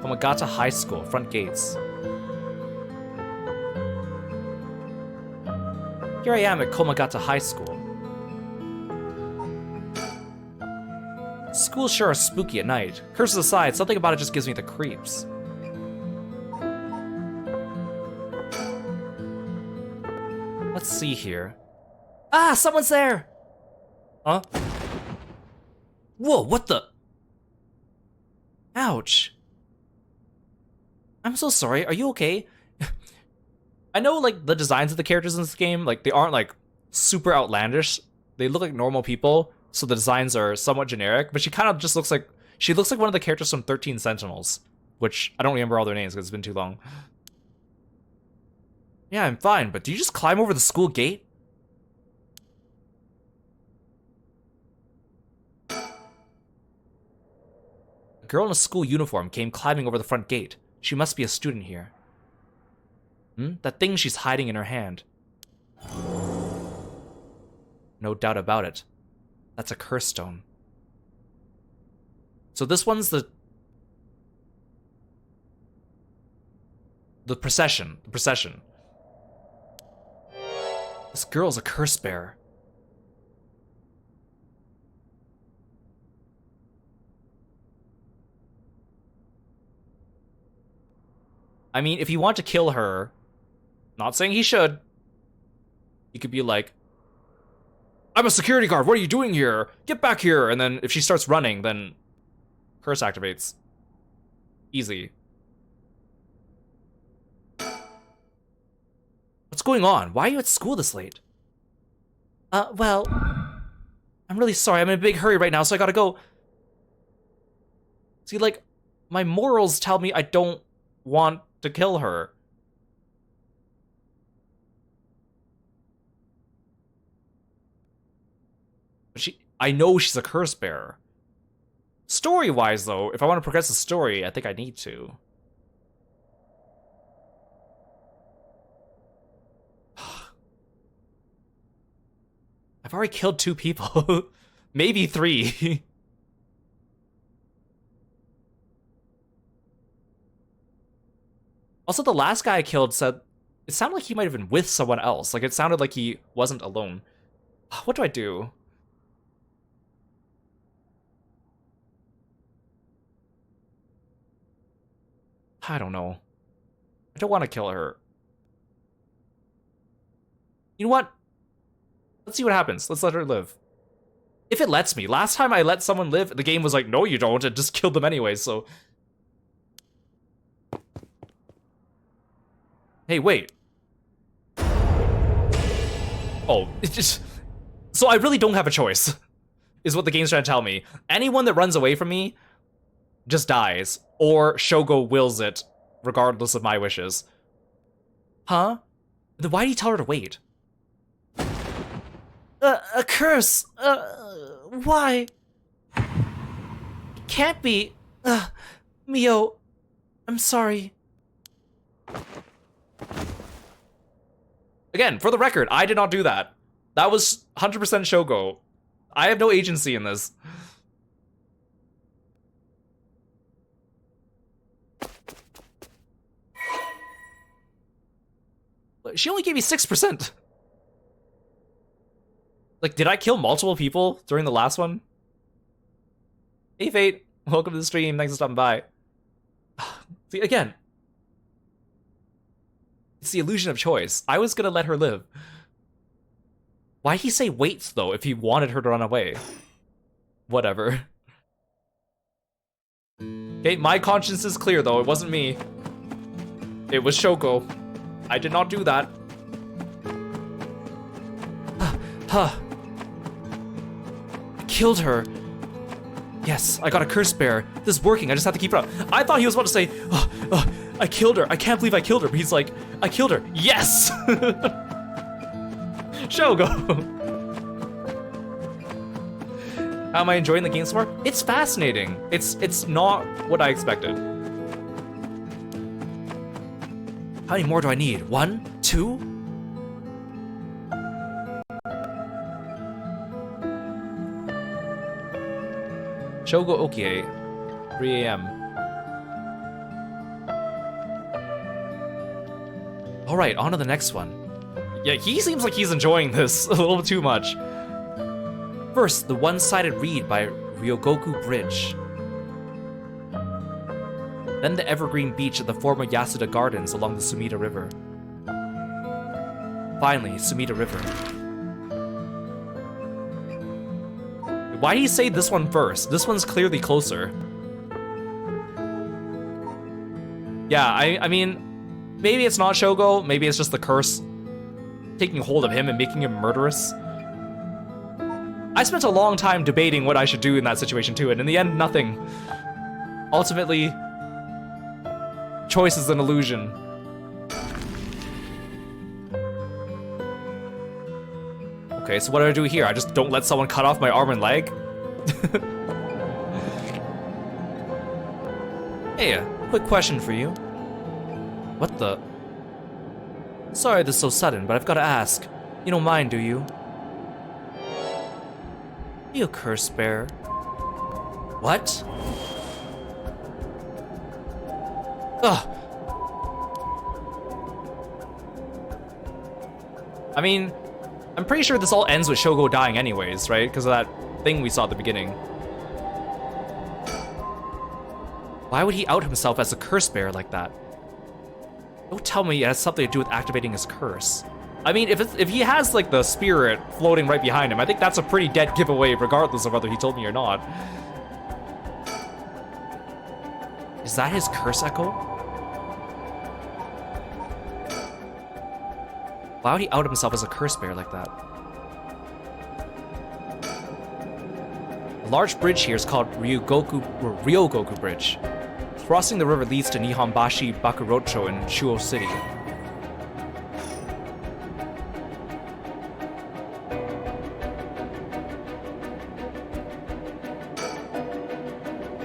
Komagata High School, front gates. Here I am at Komagata High School. Schools sure are spooky at night. Curses aside, something about it just gives me the creeps. Let's see here. Ah, someone's there! Huh? Whoa, what the? Ouch. I'm so sorry, are you okay? I know, like, the designs of the characters in this game, like, they aren't, like, super outlandish. They look like normal people, so the designs are somewhat generic, but she kind of just looks like, she looks like one of the characters from 13 Sentinels, which I don't remember all their names because it's been too long. Yeah, I'm fine, but do you just climb over the school gate? A girl in a school uniform came climbing over the front gate. She must be a student here. That thing she's hiding in her hand. No doubt about it. That's a curse stone. So this one's the procession. The procession. This girl's a curse bearer. I mean, if you want to kill her, not saying he should, he could be like, I'm a security guard, what are you doing here? Get back here! And then if she starts running, then curse activates. Easy. What's going on? Why are you at school this late? Well, I'm really sorry, I'm in a big hurry right now, so I gotta go. See, like, my morals tell me I don't want to kill her. I know she's a curse bearer. Story-wise, though, if I want to progress the story, I think I need to. I've already killed 2 people. Maybe 3. Also, the last guy I killed said it sounded like he might have been with someone else. Like, it sounded like he wasn't alone. What do I do? I don't know. I don't want to kill her. You know what? Let's see what happens. Let's let her live. If it lets me. Last time I let someone live, the game was like, no you don't, and just killed them anyway, so... Hey, wait. Oh, it's just... So I really don't have a choice, is what the game's trying to tell me. Anyone that runs away from me just dies, or Shogo wills it, regardless of my wishes. Huh? Then why did he tell her to wait? A curse! Why? Can't be. Mio, I'm sorry. Again, for the record, I did not do that. That was 100% Shogo. I have no agency in this. She only gave me 6%. Like, did I kill multiple people during the last one? Hey, Fate. Welcome to the stream. Thanks for stopping by. See, again. It's the illusion of choice. I was gonna let her live. Why'd he say wait, though, if he wanted her to run away? Whatever. Okay, my conscience is clear, though. It wasn't me. It was Shoko. I did not do that. I killed her. Yes, I got a curse bear. This is working. I just have to keep it up. I thought he was about to say, I killed her. I can't believe I killed her. But he's like, I killed her. Yes! Shogo. How am I enjoying the game so far? It's fascinating. It's not what I expected. How many more do I need? 1? 2? Shogo Okie, 3 AM. Alright, on to the next one. Yeah, he seems like he's enjoying this a little bit too much. First, the one-sided read by Ryogoku Bridge. Then the evergreen beach at the former Yasuda Gardens along the Sumida River. Finally, Sumida River. Why do you say this one first? This one's clearly closer. Yeah, I mean, maybe it's not Shogo, maybe it's just the curse taking hold of him and making him murderous. I spent a long time debating what I should do in that situation too, and in the end, nothing. Ultimately, choice is an illusion. Okay, so what do I do here? I just don't let someone cut off my arm and leg? Hey, a quick question for you. What the? Sorry this is so sudden, but I've got to ask. You don't mind, do you? Are you a curse bearer? What? Ugh. I mean, I'm pretty sure this all ends with Shogo dying anyways, right? Because of that thing we saw at the beginning. Why would he out himself as a curse bearer like that? Don't tell me it has something to do with activating his curse. I mean, if he has, like, the spirit floating right behind him, I think that's a pretty dead giveaway regardless of whether he told me or not. Is that his curse echo? Why would he out himself as a curse bearer like that? A large bridge here is called Ryogoku Bridge. Crossing the river leads to Nihonbashi Bakurocho in Chuo City.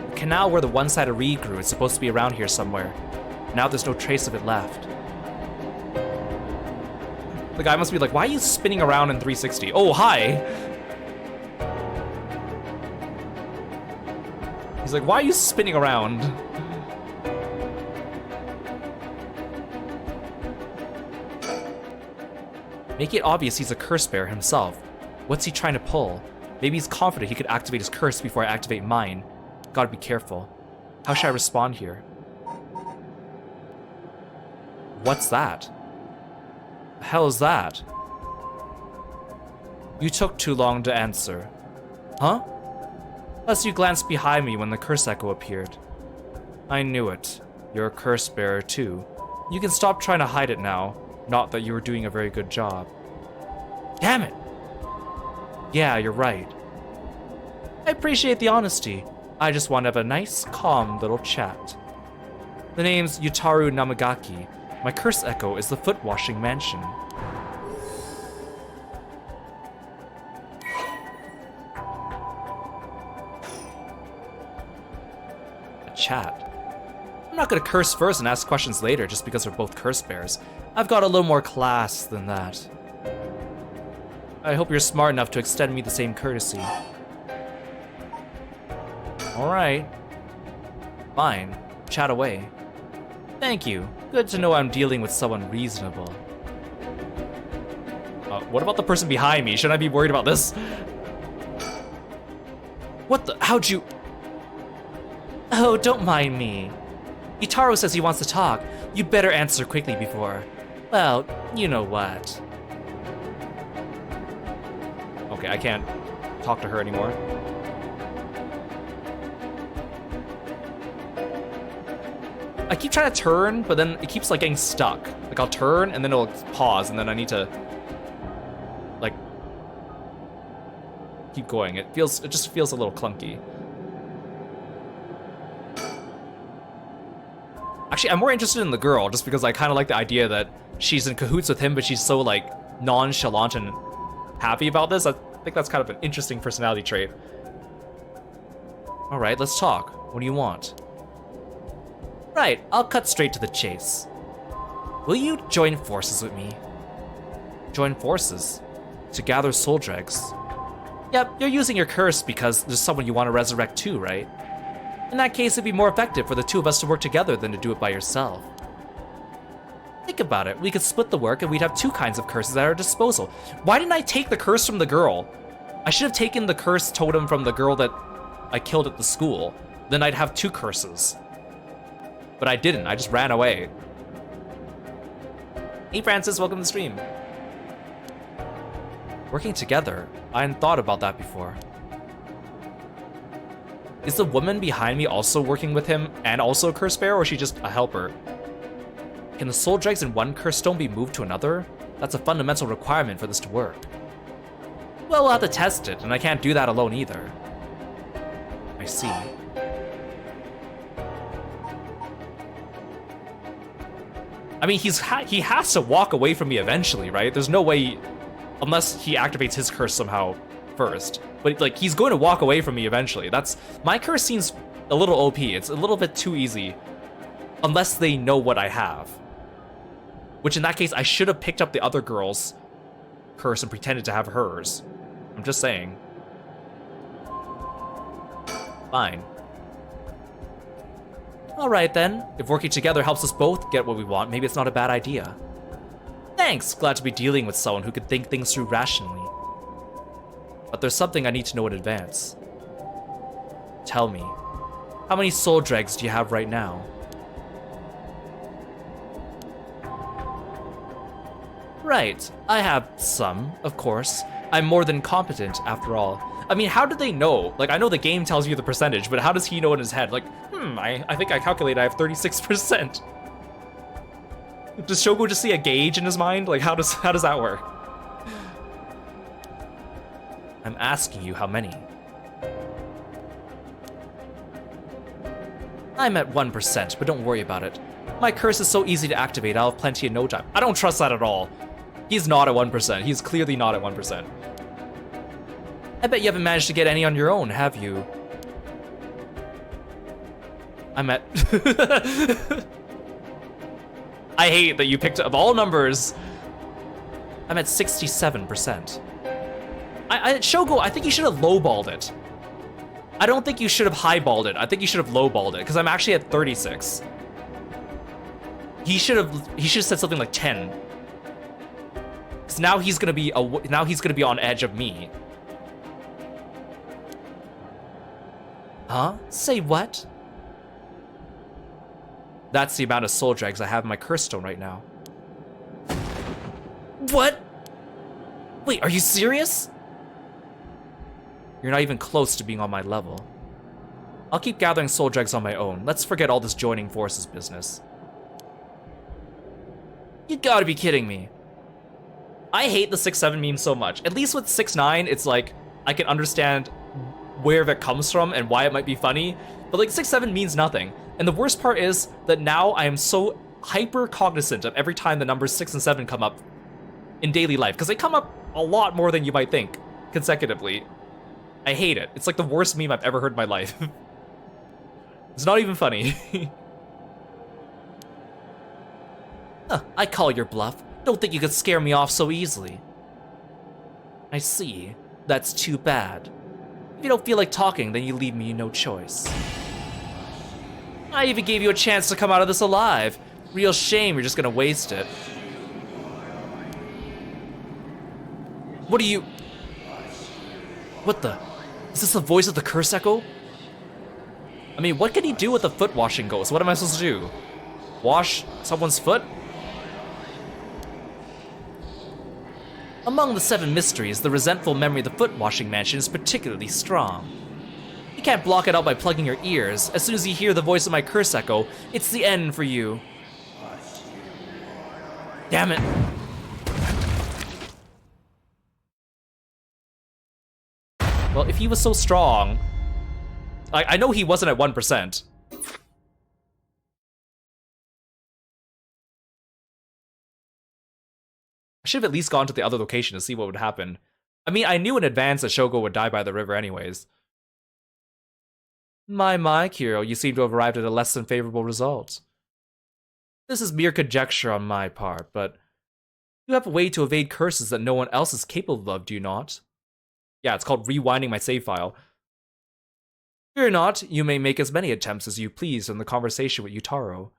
The canal where the one-sided reed grew is supposed to be around here somewhere. Now there's no trace of it left. The guy must be like, why are you spinning around in 360? Oh, hi! He's like, why are you spinning around? Make it obvious he's a curse bearer himself. What's he trying to pull? Maybe he's confident he could activate his curse before I activate mine. Gotta be careful. How should I respond here? What's that? The hell is that? You took too long to answer. Huh? Unless you glanced behind me when the curse echo appeared. I knew it. You're a curse bearer too. You can stop trying to hide it now. Not that you were doing a very good job. Damn it! Yeah, you're right. I appreciate the honesty. I just want to have a nice, calm little chat. The name's Yutaru Namagaki. My curse echo is the foot-washing mansion. A chat. I'm not gonna curse first and ask questions later just because we're both curse bears. I've got a little more class than that. I hope you're smart enough to extend me the same courtesy. Alright. Fine. Chat away. Thank you. Good to know I'm dealing with someone reasonable. What about the person behind me? Shouldn't I be worried about this? What the? How'd you... Oh, don't mind me. Itaro says he wants to talk. You'd better answer quickly before... Well, you know what. Okay, I can't talk to her anymore. I keep trying to turn, but then it keeps like getting stuck. Like I'll turn and then it'll pause and then I need to like keep going. It just feels a little clunky. Actually, I'm more interested in the girl just because I kind of like the idea that she's in cahoots with him, but she's so like nonchalant and happy about this. I think that's kind of an interesting personality trait. All right, let's talk. What do you want? Right, I'll cut straight to the chase. Will you join forces with me? Join forces? To gather soul dregs? Yep, you're using your curse because there's someone you want to resurrect too, right? In that case, it'd be more effective for the two of us to work together than to do it by yourself. Think about it, we could split the work and we'd have two kinds of curses at our disposal. Why didn't I take the curse from the girl? I should have taken the curse totem from the girl that I killed at the school. Then I'd have two curses. But I didn't, I just ran away. Hey Francis, welcome to the stream. Working together? I hadn't thought about that before. Is the woman behind me also working with him and also a curse bearer, or is she just a helper? Can the soul dregs in one curse stone be moved to another? That's a fundamental requirement for this to work. Well, we'll have to test it, and I can't do that alone either. I see. I mean, he has to walk away from me eventually, right? There's no way, unless he activates his curse somehow first. But like, he's going to walk away from me eventually. My curse seems a little OP. It's a little bit too easy, unless they know what I have. Which in that case, I should have picked up the other girl's curse and pretended to have hers. I'm just saying. Fine. Alright then, if working together helps us both get what we want, maybe it's not a bad idea. Thanks, glad to be dealing with someone who could think things through rationally. But there's something I need to know in advance. Tell me, how many soul dregs do you have right now? Right, I have some, of course. I'm more than competent, after all. I mean, how do they know? Like, I know the game tells you the percentage, but how does he know in his head? Like, I think I calculated I have 36%. Does Shogo just see a gauge in his mind? Like, how does that work? I'm asking you how many. I'm at 1%, but don't worry about it. My curse is so easy to activate, I'll have plenty in no time. I don't trust that at all. He's not at 1%. He's clearly not at 1%. I bet you haven't managed to get any on your own, have you? I'm at... I hate that you picked up all numbers. I'm at 67%. Shogo, I think you should have lowballed it. I don't think you should have highballed it. I think you should have lowballed it, because I'm actually at 36. He should have said something like 10. Because now he's gonna be on edge of me. Huh? Say what? That's the amount of soul dregs I have in my curse stone right now. What? Wait, are you serious? You're not even close to being on my level. I'll keep gathering soul dregs on my own. Let's forget all this joining forces business. You gotta be kidding me. I hate the 6-7 meme so much. At least with 6-9, it's like, I can understand where that comes from and why it might be funny, but like 6-7 means nothing. And the worst part is that now I am so hyper cognizant of every time the numbers 6 and 7 come up in daily life, because they come up a lot more than you might think consecutively. I hate it. It's like the worst meme I've ever heard in my life. It's not even funny. I call your bluff. Don't think you could scare me off so easily. I see. That's too bad. If you don't feel like talking, then you leave me no choice. I even gave you a chance to come out of this alive. Real shame you're just gonna waste it. What are you... What the... Is this the voice of the curse echo? I mean, what can he do with a foot washing ghost? What am I supposed to do? Wash someone's foot? Among the 7 mysteries, the resentful memory of the foot washing mansion is particularly strong. You can't block it out by plugging your ears. As soon as you hear the voice of my curse echo, it's the end for you. Damn it. Well, if he was so strong... I know he wasn't at 1%. I should have at least gone to the other location to see what would happen. I mean, I knew in advance that Shogo would die by the river anyways. My, Kiro, you seem to have arrived at a less than favorable result. This is mere conjecture on my part, but you have a way to evade curses that no one else is capable of, do you not? Yeah, it's called rewinding my save file. Fear not, you may make as many attempts as you please in the conversation with Yutaro.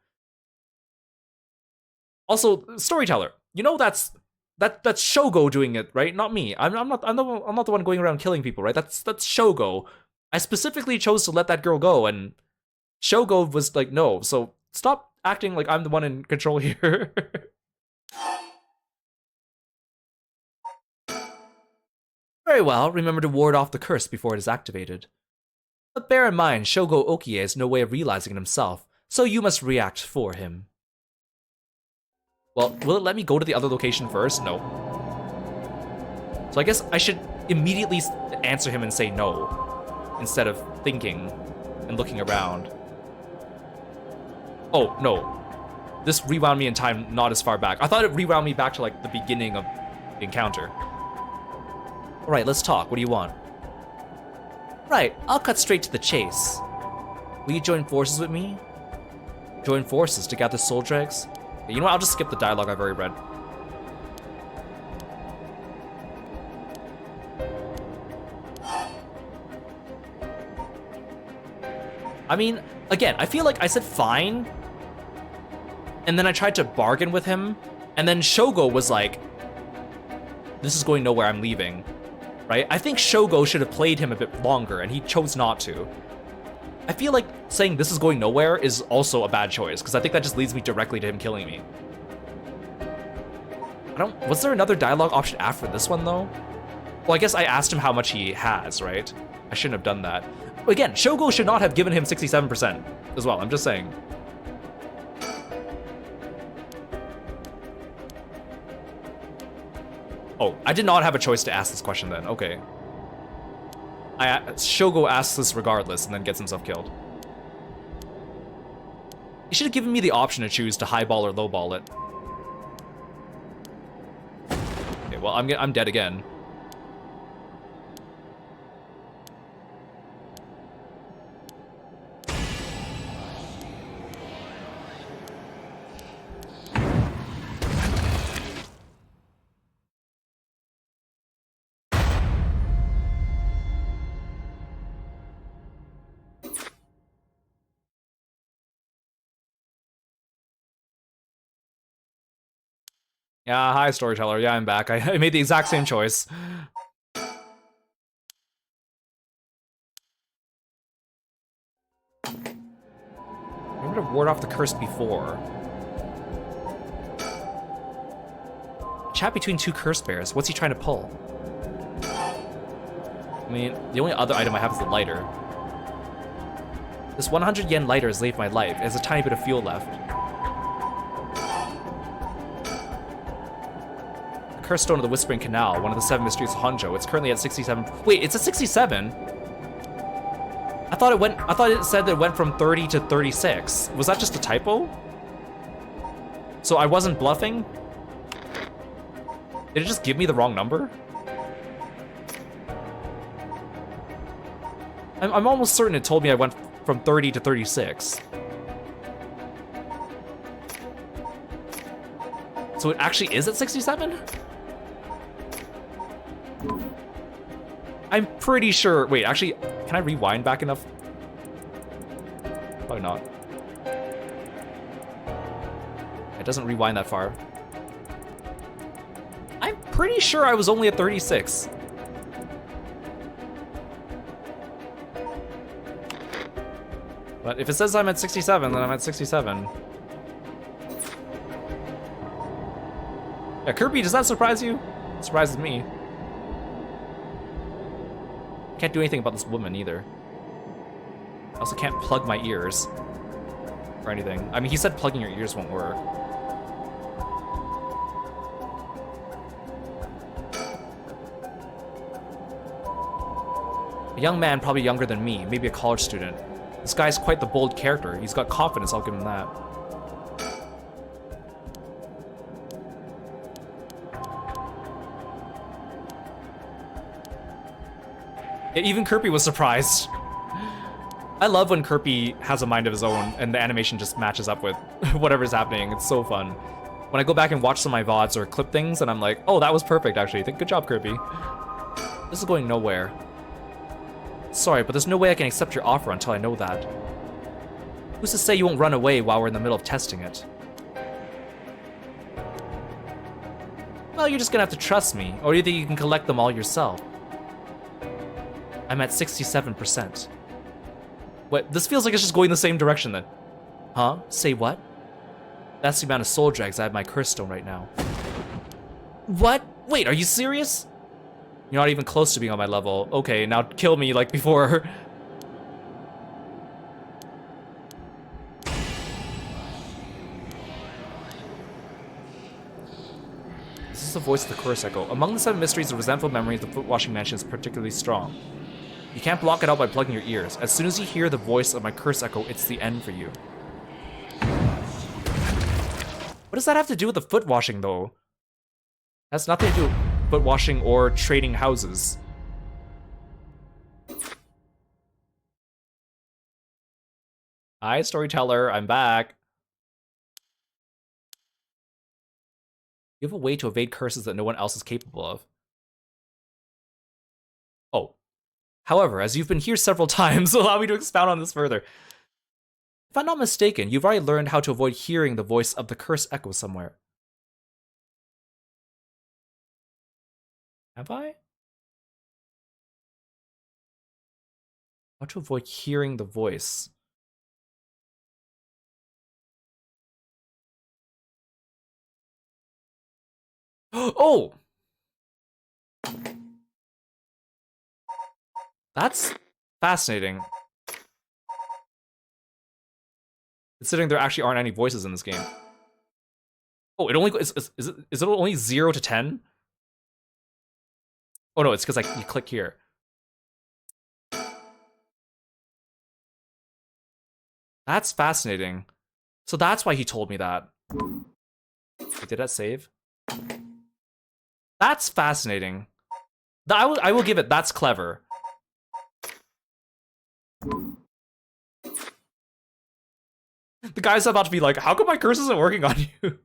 Also, storyteller, you know that's Shogo doing it, right? Not me. I'm not the one going around killing people, right? That's Shogo. I specifically chose to let that girl go, and Shogo was like, no. So stop acting like I'm the one in control here. Very well. Remember to ward off the curse before it is activated. But bear in mind, Shogo Okie has no way of realizing it himself, so you must react for him. Well, will it let me go to the other location first? No. So I guess I should immediately answer him and say no, instead of thinking and looking around. Oh, no. This rewound me in time not as far back. I thought it rewound me back to like the beginning of the encounter. Alright, let's talk. What do you want? Right, I'll cut straight to the chase. Will you join forces with me? Join forces to gather soul dregs? You know what, I'll just skip the dialogue I've already read. I mean, again, I feel like I said fine, and then I tried to bargain with him, and then Shogo was like, this is going nowhere, I'm leaving. Right? I think Shogo should have played him a bit longer, and he chose not to. I feel like saying this is going nowhere is also a bad choice, because I think that just leads me directly to him killing me. Was there another dialogue option after this one, though? Well, I guess I asked him how much he has, right? I shouldn't have done that. Again, Shogo should not have given him 67% as well, I'm just saying. Oh, I did not have a choice to ask this question then. Okay. Shogo asks this regardless and then gets himself killed. You should have given me the option to choose to highball or lowball it. Okay, well, I'm dead again. Yeah, hi, storyteller. Yeah, I'm back. I made the exact same choice. Remember to ward off the curse before. Chat between two curse bears. What's he trying to pull? I mean, the only other item I have is the lighter. This 100 yen lighter has saved my life. It has a tiny bit of fuel left. Cursed Stone of the Whispering Canal, one of the 7 Mysteries of Honjo. It's currently at 67. Wait, it's at 67? I thought it said that it went from 30 to 36. Was that just a typo? So I wasn't bluffing? Did it just give me the wrong number? I'm almost certain it told me I went from 30 to 36. So it actually is at 67? I'm pretty sure. Wait, actually, can I rewind back enough? Probably not. It doesn't rewind that far. I'm pretty sure I was only at 36. But if it says I'm at 67, then I'm at 67. Yeah, Kirby, does that surprise you? It surprises me. Can't do anything about this woman either. I also can't plug my ears or anything. I mean, he said plugging your ears won't work. A young man, probably younger than me, maybe a college student. This guy's quite the bold character. He's got confidence, I'll give him that. Yeah, even Kirby was surprised. I love when Kirby has a mind of his own and the animation just matches up with whatever's happening. It's so fun. When I go back and watch some of my VODs or clip things and I'm like, oh, that was perfect actually. Good job, Kirby. This is going nowhere. Sorry, but there's no way I can accept your offer until I know that. Who's to say you won't run away while we're in the middle of testing it? Well, you're just gonna have to trust me, or do you think you can collect them all yourself? I'm at 67%. What? This feels like it's just going the same direction then. Huh? Say what? That's the amount of soul drags I have my curse stone right now. What? Wait, are you serious? You're not even close to being on my level. Okay, now kill me like before. This is the voice of the chorus echo. Among the 7 mysteries of resentful memories, the foot washing mansion is particularly strong. You can't block it out by plugging your ears. As soon as you hear the voice of my curse echo, it's the end for you. What does that have to do with the foot washing, though? That's nothing to do with foot washing or trading houses. Hi, storyteller. I'm back. You have a way to evade curses that no one else is capable of. Oh. However, as you've been here several times, allow me to expound on this further. If I'm not mistaken, you've already learned how to avoid hearing the voice of the curse echo somewhere. Have I? How to avoid hearing the voice. Oh! That's fascinating. Considering there actually aren't any voices in this game. Oh, it only is it only 0 to 10? Oh no, it's because you click here. That's fascinating. So that's why he told me that. Wait, did that save? That's fascinating. I will give it, that's clever. The guy's about to be like, how come my curse isn't working on you?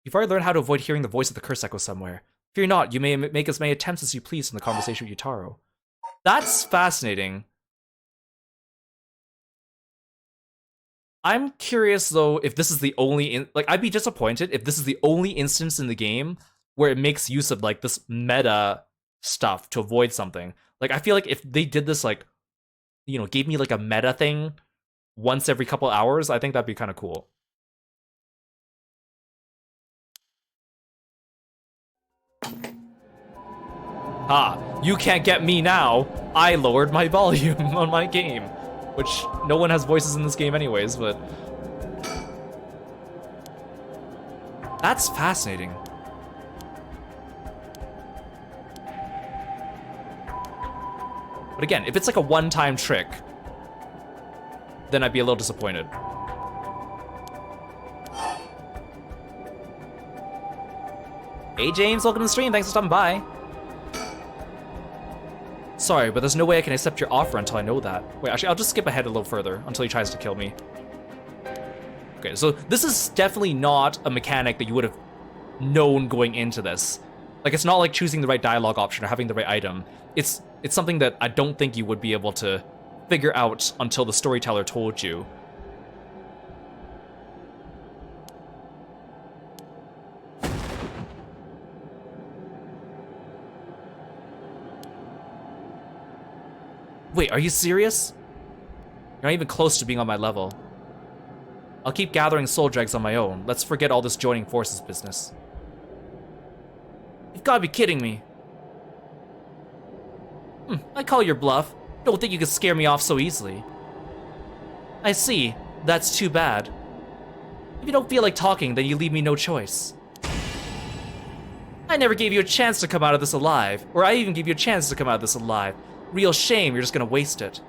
You've already learned how to avoid hearing the voice of the curse echo somewhere. Fear not, you may make as many attempts as you please in the conversation with Yutaro. That's fascinating. I'm curious though if this is the only I'd be disappointed if this is the only instance in the game where it makes use of like this meta stuff to avoid something. Like I feel like if they did this like, you know, gave me like a meta thing once every couple hours, I think that'd be kind of cool. Ah, you can't get me now. I lowered my volume on my game. Which, no one has voices in this game anyways, but... That's fascinating. But again, if it's like a one-time trick, then I'd be a little disappointed. Hey James, welcome to the stream, thanks for stopping by. Sorry, but there's no way I can accept your offer until I know that. Wait, actually, I'll just skip ahead a little further until he tries to kill me. Okay, so this is definitely not a mechanic that you would have known going into this. Like, it's not like choosing the right dialogue option or having the right item. It's something that I don't think you would be able to figure out until the storyteller told you. Wait, are you serious? You're not even close to being on my level. I'll keep gathering soul dregs on my own. Let's forget all this joining forces business. You've gotta be kidding me. I call your bluff. Don't think you can scare me off so easily. I see. That's too bad. If you don't feel like talking, then you leave me no choice. I never gave you a chance to come out of this alive, or I even gave you a chance to come out of this alive. Real shame, you're just gonna waste it.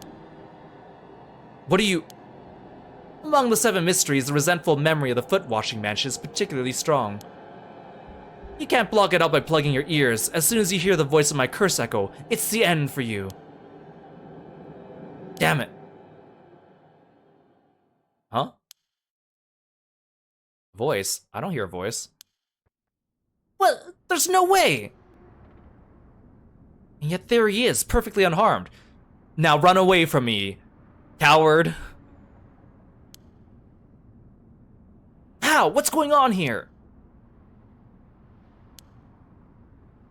What are you... Among the 7 mysteries, the resentful memory of the foot-washing mansion is particularly strong. You can't block it out by plugging your ears. As soon as you hear the voice of my curse echo, it's the end for you. Damn it. Huh? Voice? I don't hear a voice. What? There's no way! And yet there he is, perfectly unharmed. Now run away from me, coward. How? What's going on here?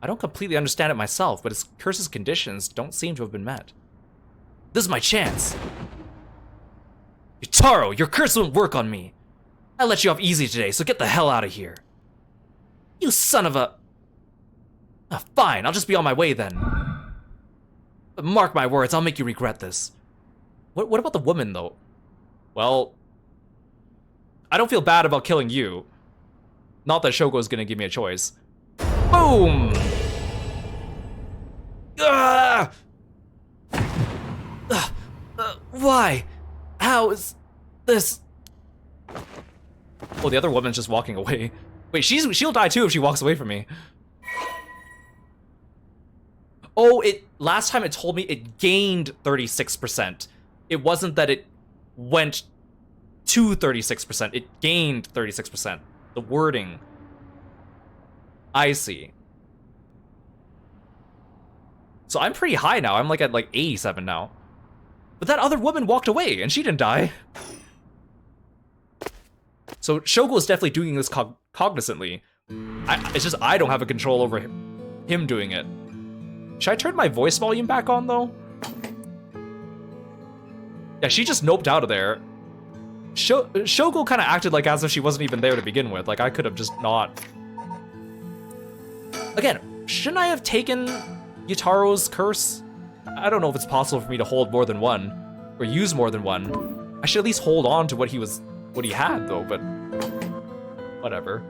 I don't completely understand it myself, but his curse's conditions don't seem to have been met. This is my chance. Yutaro, your curse won't work on me. I let you off easy today, so get the hell out of here. You son of a... Fine, I'll just be on my way then. But mark my words, I'll make you regret this. What about the woman, though? Well, I don't feel bad about killing you. Not that Shogo's gonna give me a choice. Boom! Ah! Why? How is this? Oh, the other woman's just walking away. Wait, she'll die too if she walks away from me. Oh, last time it told me it gained 36%. It wasn't that it went to 36%, it gained 36%. The wording. I see. So I'm pretty high now. I'm like at like 87 now. But that other woman walked away and she didn't die. So Shogo is definitely doing this cognizantly. It's just I don't have a control over him doing it. Should I turn my voice volume back on though? Yeah, she just noped out of there. Shogo kind of acted like as if she wasn't even there to begin with. Like I could have just not. Again, shouldn't I have taken Yutaro's curse? I don't know if it's possible for me to hold more than one, or use more than one. I should at least hold on to what he had though, but whatever.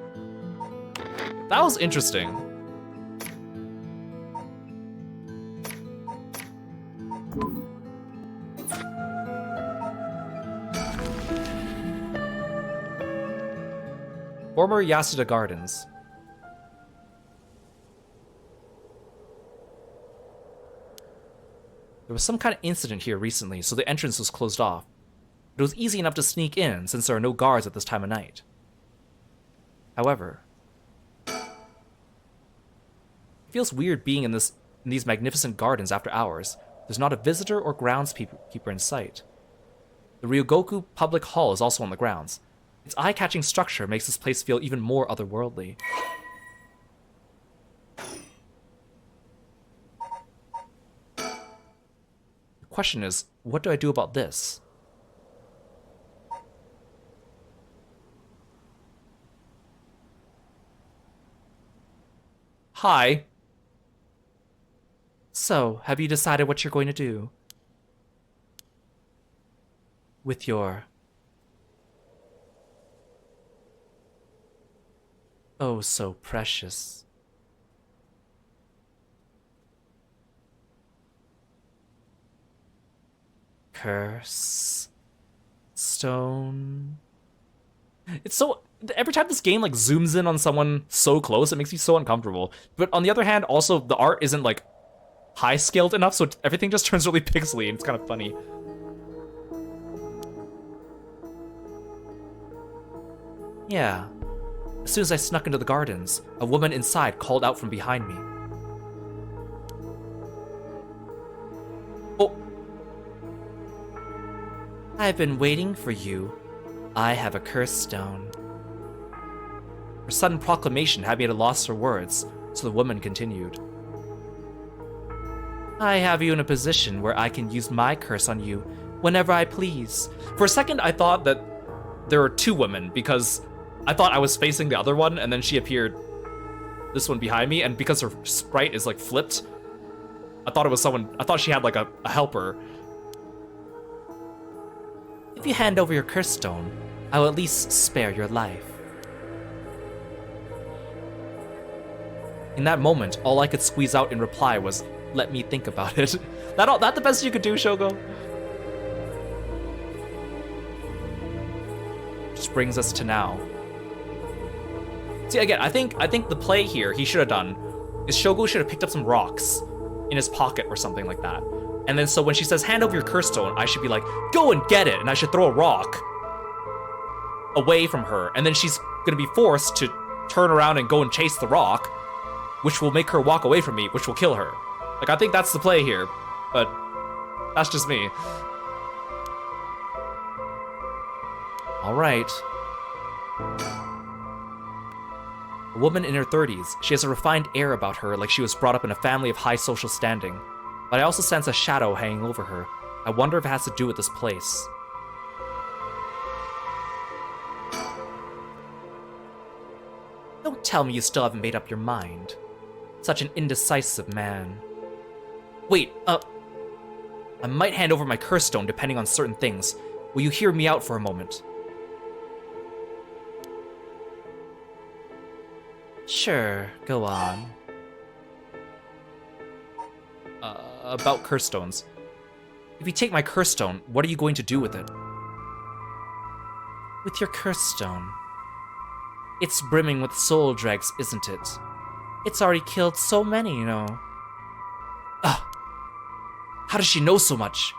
That was interesting. Former Yasuda Gardens. There was some kind of incident here recently, so the entrance was closed off. But it was easy enough to sneak in since there are no guards at this time of night. However, it feels weird being in these magnificent gardens after hours. There's not a visitor or groundskeeper in sight. The Ryogoku Public Hall is also on the grounds. Its eye-catching structure makes this place feel even more otherworldly. The question is, what do I do about this? Hi. So, have you decided what you're going to do? With your... oh, so precious. Curse. Stone. It's so... every time this game like zooms in on someone so close, it makes me so uncomfortable. But on the other hand, also the art isn't like high scaled enough, so everything just turns really pixely, and it's kind of funny. Yeah. As soon as I snuck into the gardens, a woman inside called out from behind me. Oh. I've been waiting for you. I have a curse stone. Her sudden proclamation had me at a loss for words, so the woman continued. I have you in a position where I can use my curse on you whenever I please. For a second, I thought that there were two women, because I thought I was facing the other one, and then she appeared this one behind me, and because her sprite is like flipped, I thought it was someone, I thought she had like a helper. If you hand over your curse stone, I will at least spare your life. In that moment, all I could squeeze out in reply was, let me think about it. That the best you could do, Shogo? Which brings us to now. See, again, I think the play here he should have done is Shogo should have picked up some rocks in his pocket or something like that. And then so when she says, hand over your curse stone, I should be like, go and get it, and I should throw a rock away from her, and then she's gonna be forced to turn around and go and chase the rock, which will make her walk away from me, which will kill her. Like, I think that's the play here, but that's just me. All right. A woman in her 30s, she has a refined air about her like she was brought up in a family of high social standing, but I also sense a shadow hanging over her. I wonder if it has to do with this place. Don't tell me you still haven't made up your mind. Such an indecisive man. Wait, I might hand over my curse stone depending on certain things. Will you hear me out for a moment? Sure, go on. About curse stones. If you take my curse stone, what are you going to do with it? With your curse stone? It's brimming with soul dregs, isn't it? It's already killed so many, you know. Ugh. How does she know so much?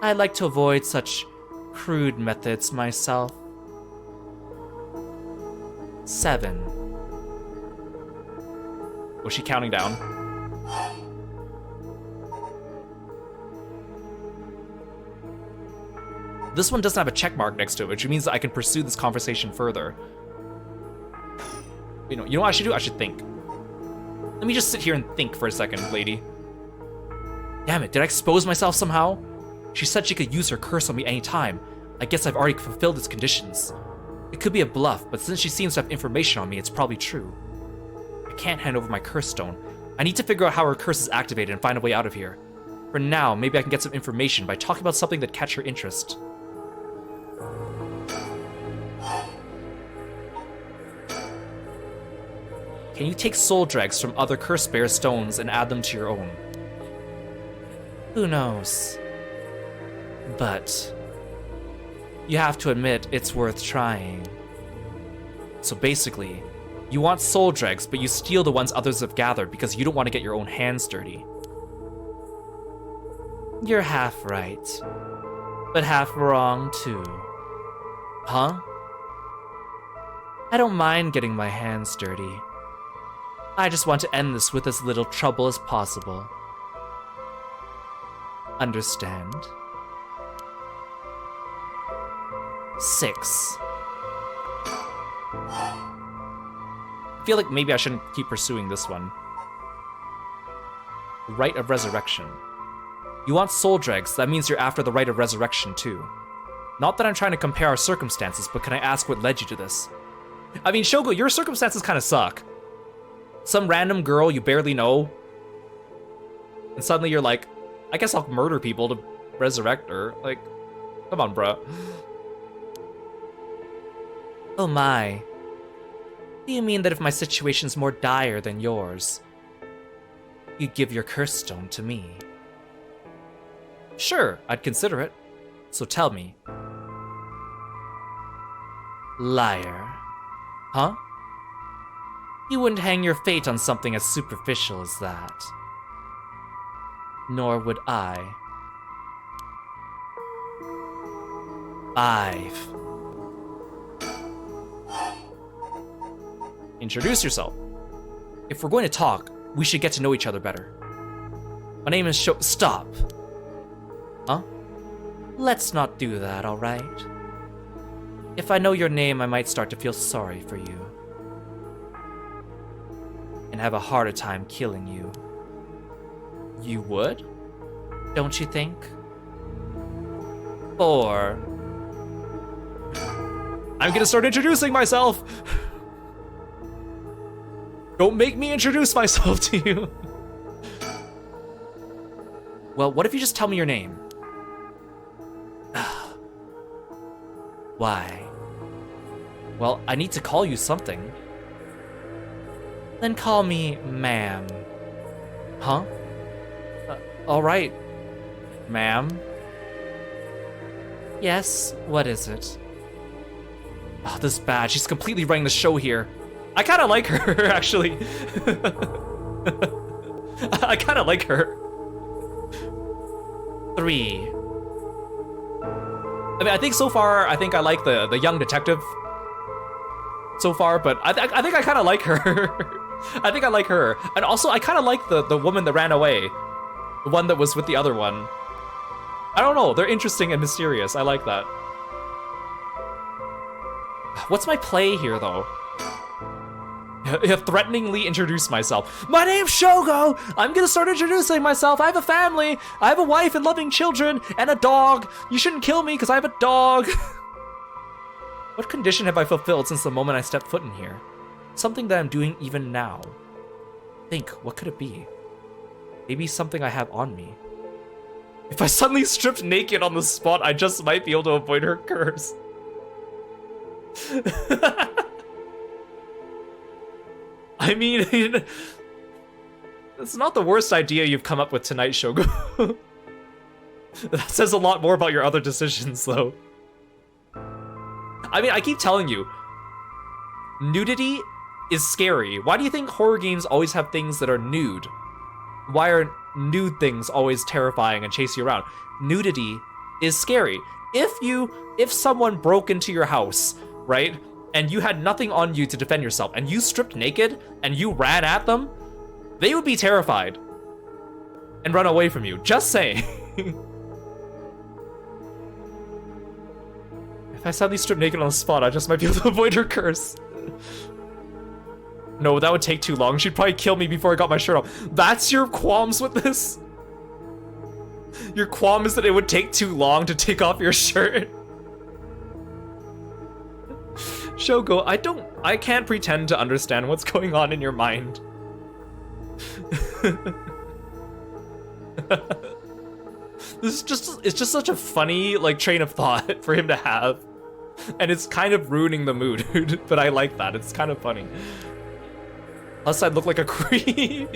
I like to avoid such crude methods myself. 7. Was she counting down? This one doesn't have a check mark next to it, which means that I can pursue this conversation further. You know what I should do? I should think. Let me just sit here and think for a second, lady. Damn it, did I expose myself somehow? She said she could use her curse on me anytime. I guess I've already fulfilled its conditions. It could be a bluff, but since she seems to have information on me, it's probably true. I can't hand over my curse stone. I need to figure out how her curse is activated and find a way out of here. For now, maybe I can get some information by talking about something that catch her interest. Can you take soul dregs from other curse-bearer stones and add them to your own? Who knows? But you have to admit it's worth trying. So basically, you want soul dregs, but you steal the ones others have gathered because you don't want to get your own hands dirty. You're half right, but half wrong too. Huh? I don't mind getting my hands dirty. I just want to end this with as little trouble as possible. Understand? 6. I feel like maybe I shouldn't keep pursuing this one. Rite of Resurrection. You want soul dregs, that means you're after the Rite of Resurrection too. Not that I'm trying to compare our circumstances, but can I ask what led you to this? I mean, Shogo, your circumstances kind of suck. Some random girl you barely know, and suddenly you're like, I guess I'll murder people to resurrect her. Like, come on, bruh. Oh my. Do you mean that if my situation's more dire than yours, you'd give your curse stone to me? Sure, I'd consider it. So tell me. Liar. Huh? You wouldn't hang your fate on something as superficial as that. Nor would I. 5. Introduce yourself. If we're going to talk, we should get to know each other better. My name is Stop. Huh? Let's not do that, alright? If I know your name, I might start to feel sorry for you. And have a harder time killing you. You would? Don't you think? 4. I'm gonna start introducing myself! Don't make me introduce myself to you. Well, what if you just tell me your name? Why? Well, I need to call you something. Then call me ma'am. Huh? Alright, ma'am. Yes, what is it? Oh, this is bad. She's completely running the show here. I kind of like her, actually. I kind of like her. 3. I mean, I think so far, I think I like the young detective so far, but I think I kind of like her. I think I like her. And also, I kind of like the woman that ran away. The one that was with the other one. I don't know, they're interesting and mysterious. I like that. What's my play here, though? Threateningly introduce myself. My name's Shogo! I'm gonna start introducing myself. I have a family. I have a wife and loving children and a dog. You shouldn't kill me because I have a dog. What condition have I fulfilled since the moment I stepped foot in here? Something that I'm doing even now. Think, what could it be? Maybe something I have on me. If I suddenly stripped naked on the spot, I just might be able to avoid her curse. I mean, it's not the worst idea you've come up with tonight, Shogo. That says a lot more about your other decisions, though. I mean, I keep telling you, nudity is scary. Why do you think horror games always have things that are nude? Why are nude things always terrifying and chase you around? Nudity is scary. If someone broke into your house, right? And you had nothing on you to defend yourself, and you stripped naked, and you ran at them, they would be terrified and run away from you. Just saying. If I suddenly stripped naked on the spot, I just might be able to avoid her curse. No, that would take too long. She'd probably kill me before I got my shirt off. That's your qualms with this? Your qualm is that it would take too long to take off your shirt? Shogo, I can't pretend to understand what's going on in your mind. It's just such a funny, like, train of thought for him to have. And it's kind of ruining the mood, but I like that. It's kind of funny. Plus, I'd look like a creep.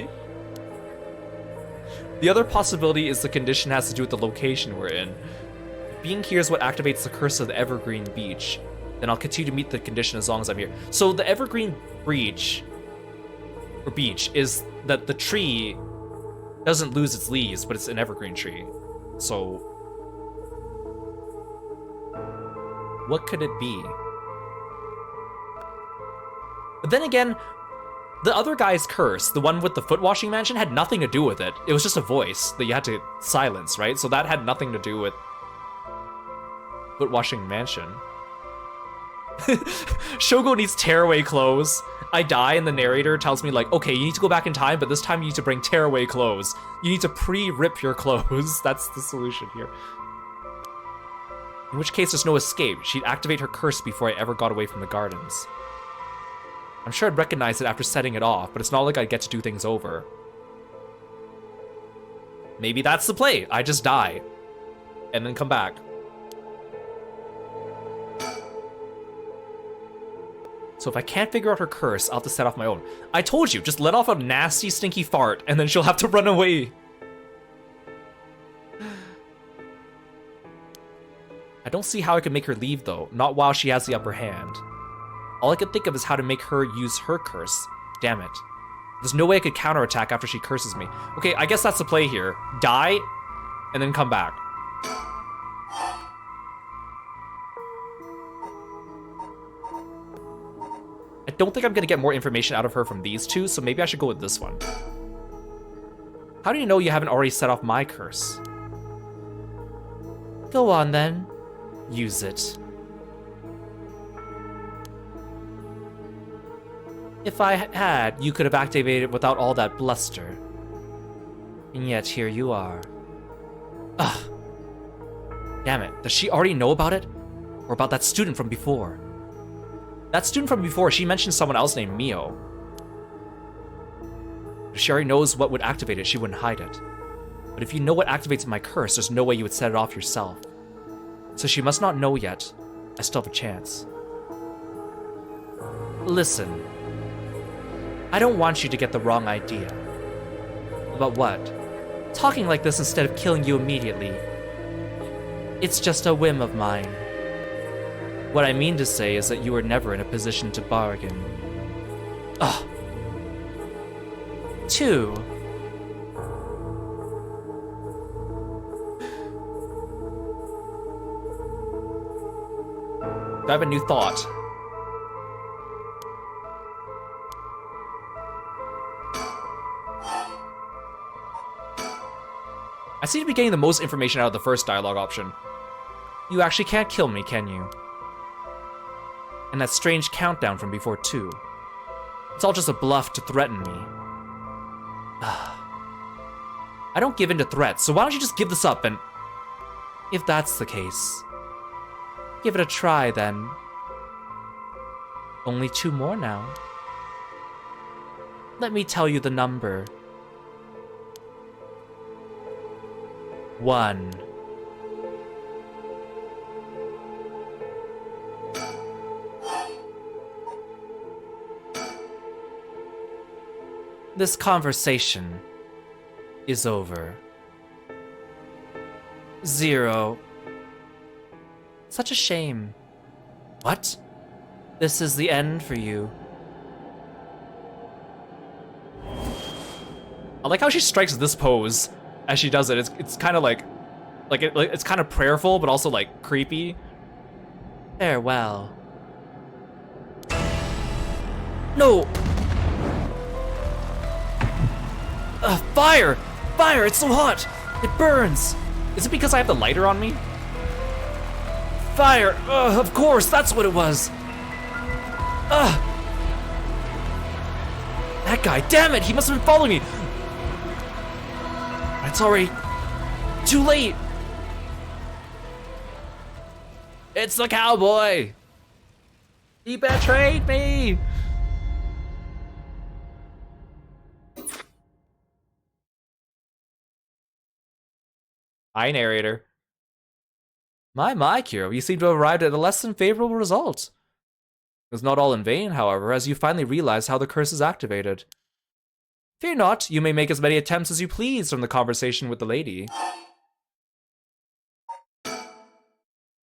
The other possibility is the condition has to do with the location we're in. If being here is what activates the curse of the Evergreen Beach, then I'll continue to meet the condition as long as I'm here. So the Evergreen Beach is that the tree doesn't lose its leaves, but it's an evergreen tree. So what could it be? But then again, the other guy's curse, the one with the foot washing mansion, had nothing to do with it. It was just a voice that you had to silence, right? So that had nothing to do with foot washing mansion. Shogo needs tearaway clothes. I die and the narrator tells me, like, okay, you need to go back in time, but this time you need to bring tearaway clothes. You need to pre-rip your clothes. That's the solution here. In which case there's no escape. She'd activate her curse before I ever got away from the gardens. I'm sure I'd recognize it after setting it off, but it's not like I'd get to do things over. Maybe that's the play. I just die. And then come back. So if I can't figure out her curse, I'll have to set off my own. I told you, just let off a nasty, stinky fart, and then she'll have to run away. I don't see how I could make her leave, though. Not while she has the upper hand. All I could think of is how to make her use her curse. Damn it. There's no way I could counterattack after she curses me. Okay, I guess that's the play here. Die, and then come back. I don't think I'm gonna get more information out of her from these two, so maybe I should go with this one. How do you know you haven't already set off my curse? Go on then. Use it. If I had, you could have activated it without all that bluster. And yet here you are. Ugh. Damn it, does she already know about it? Or about that student from before? That student from before, she mentioned someone else named Mio. If she already knows what would activate it, she wouldn't hide it. But if you know what activates my curse, there's no way you would set it off yourself. So she must not know yet. I still have a chance. Listen. I don't want you to get the wrong idea. About what? Talking like this instead of killing you immediately. It's just a whim of mine. What I mean to say is that you were never in a position to bargain. Ugh. 2. I have a new thought. I seem to be getting the most information out of the first dialogue option. You actually can't kill me, can you? And that strange countdown from before too. It's all just a bluff to threaten me. I don't give in to threats, so why don't you just give this up and... If that's the case, give it a try then. Only 2 more now. Let me tell you the number. 1. This conversation is over. 0. Such a shame. What? This is the end for you. I like how she strikes this pose as she does it. It's kind of like it's kind of prayerful, but also like creepy. Farewell. No. Fire! Fire! It's so hot! It burns! Is it because I have the lighter on me? Fire! Of course, that's what it was! That guy, damn it! He must have been following me! It's already too late! It's the cowboy! He betrayed me! Hi, narrator. My, Kiro, you seem to have arrived at a less than favorable result. It was not all in vain, however, as you finally realize how the curse is activated. Fear not, you may make as many attempts as you please from the conversation with the lady.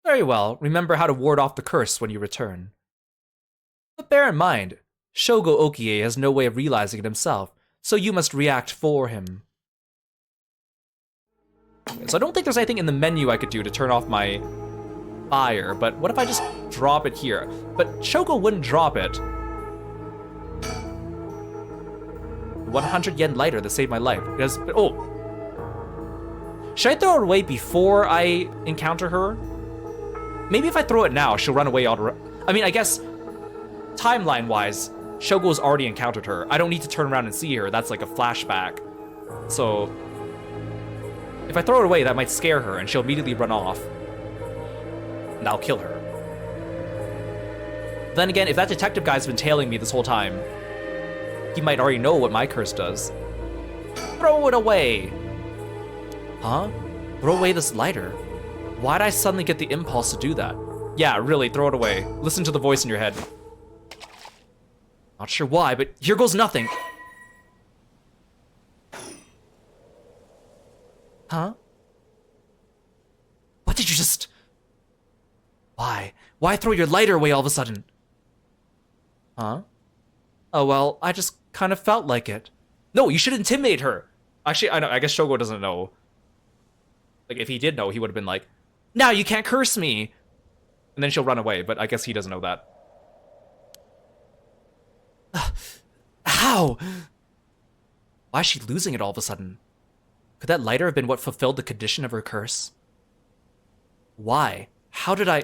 Very well, remember how to ward off the curse when you return. But bear in mind, Shogo Okie has no way of realizing it himself, so you must react for him. So I don't think there's anything in the menu I could do to turn off my fire, but what if I just drop it here? But Shogo wouldn't drop it. 100 yen lighter that saved my life. Oh. Should I throw it away before I encounter her? Maybe if I throw it now, she'll run away I mean, I guess, timeline-wise, Shogo's already encountered her. I don't need to turn around and see her. That's like a flashback. So... if I throw it away, that might scare her, and she'll immediately run off. And I'll kill her. Then again, if that detective guy's been tailing me this whole time, he might already know what my curse does. Throw it away! Huh? Throw away this lighter? Why'd I suddenly get the impulse to do that? Yeah, really, throw it away. Listen to the voice in your head. Not sure why, but here goes nothing. Huh? What did you just... Why? Why throw your lighter away all of a sudden? Huh? Oh, well, I just kind of felt like it. No, you should intimidate her. Actually, I know. I guess Shogo doesn't know. Like, if he did know, he would have been like, "Now you can't curse me," and then she'll run away. But I guess he doesn't know that. How? Why is she losing it all of a sudden? Could that lighter have been what fulfilled the condition of her curse? Why? How did I...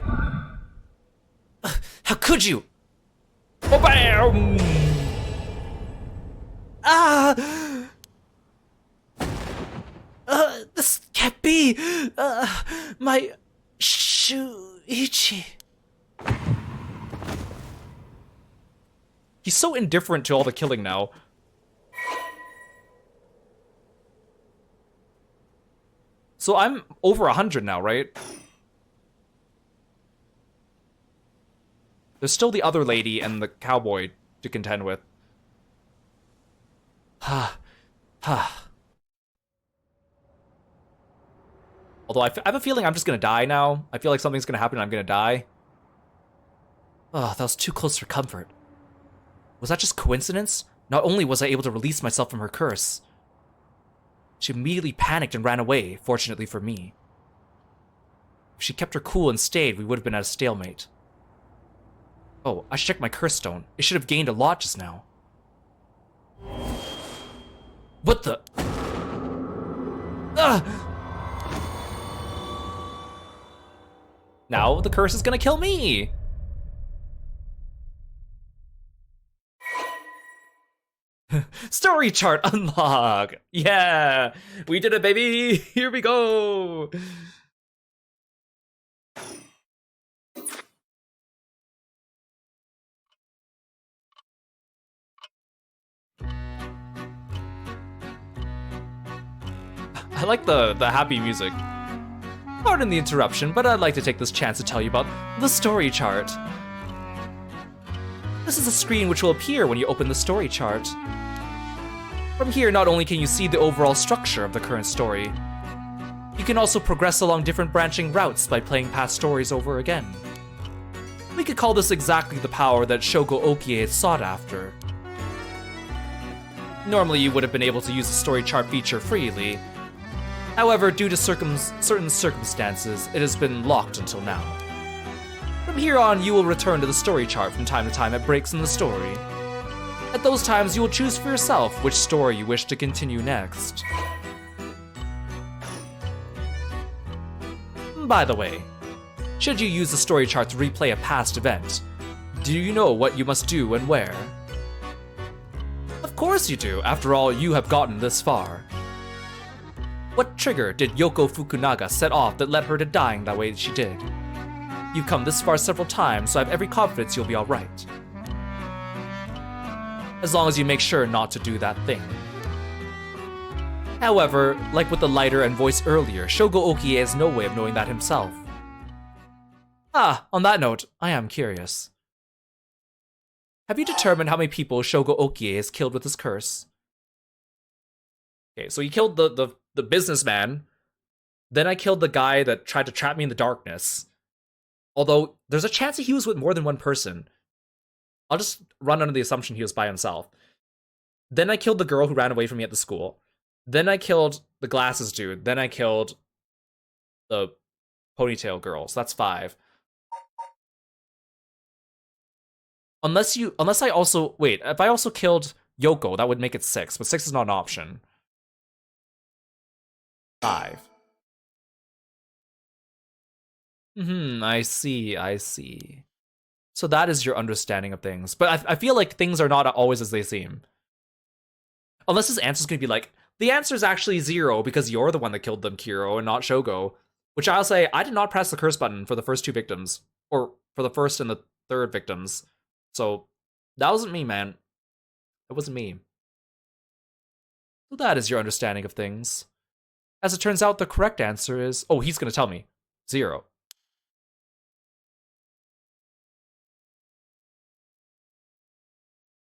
How could you? Oh, bam! Ah! This can't be! My... Shuichi... He's so indifferent to all the killing now. So I'm over 100 now, right? There's still the other lady and the cowboy to contend with. Ha. Ha. Although I have a feeling I'm just gonna die now. I feel like something's gonna happen and I'm gonna die. Oh, that was too close for comfort. Was that just coincidence? Not only was I able to release myself from her curse, she immediately panicked and ran away, fortunately for me. If she kept her cool and stayed, we would have been at a stalemate. Oh, I should check my curse stone. It should have gained a lot just now. What the? Now the curse is gonna kill me! Story chart unlock! Yeah! We did it, baby! Here we go! I like the happy music. Pardon the interruption, but I'd like to take this chance to tell you about the story chart. This is a screen which will appear when you open the story chart. From here, not only can you see the overall structure of the current story, you can also progress along different branching routes by playing past stories over again. We could call this exactly the power that Shogo Okie sought after. Normally, you would have been able to use the story chart feature freely. However, due to certain circumstances, it has been locked until now. From here on, you will return to the story chart from time to time at breaks in the story. At those times, you will choose for yourself which story you wish to continue next. By the way, should you use the story chart to replay a past event, do you know what you must do and where? Of course you do, after all, you have gotten this far. What trigger did Yoko Fukunaga set off that led her to dying that way she did? You've come this far several times, so I have every confidence you'll be alright. As long as you make sure not to do that thing. However, like with the lighter and voice earlier, Shogo Okie has no way of knowing that himself. On that note, I am curious. Have you determined how many people Shogo Okie has killed with his curse? Okay, so he killed the businessman. Then I killed the guy that tried to trap me in the darkness. Although, there's a chance that he was with more than one person. I'll just run under the assumption he was by himself. Then I killed the girl who ran away from me at the school. Then I killed the glasses dude. Then I killed the ponytail girl. So that's 5. Unless I also, wait, if I also killed Yoko, that would make it 6, but 6 is not an option. 5. I see. So that is your understanding of things. But I feel like things are not always as they seem. Unless his answer's gonna be like, the answer is actually 0 because you're the one that killed them, Kiro, and not Shogo. Which I'll say, I did not press the curse button for the first 2 victims. Or for the first and the third victims. So, that wasn't me, man. It wasn't me. So that is your understanding of things. As it turns out, the correct answer is... Oh, he's gonna tell me. 0.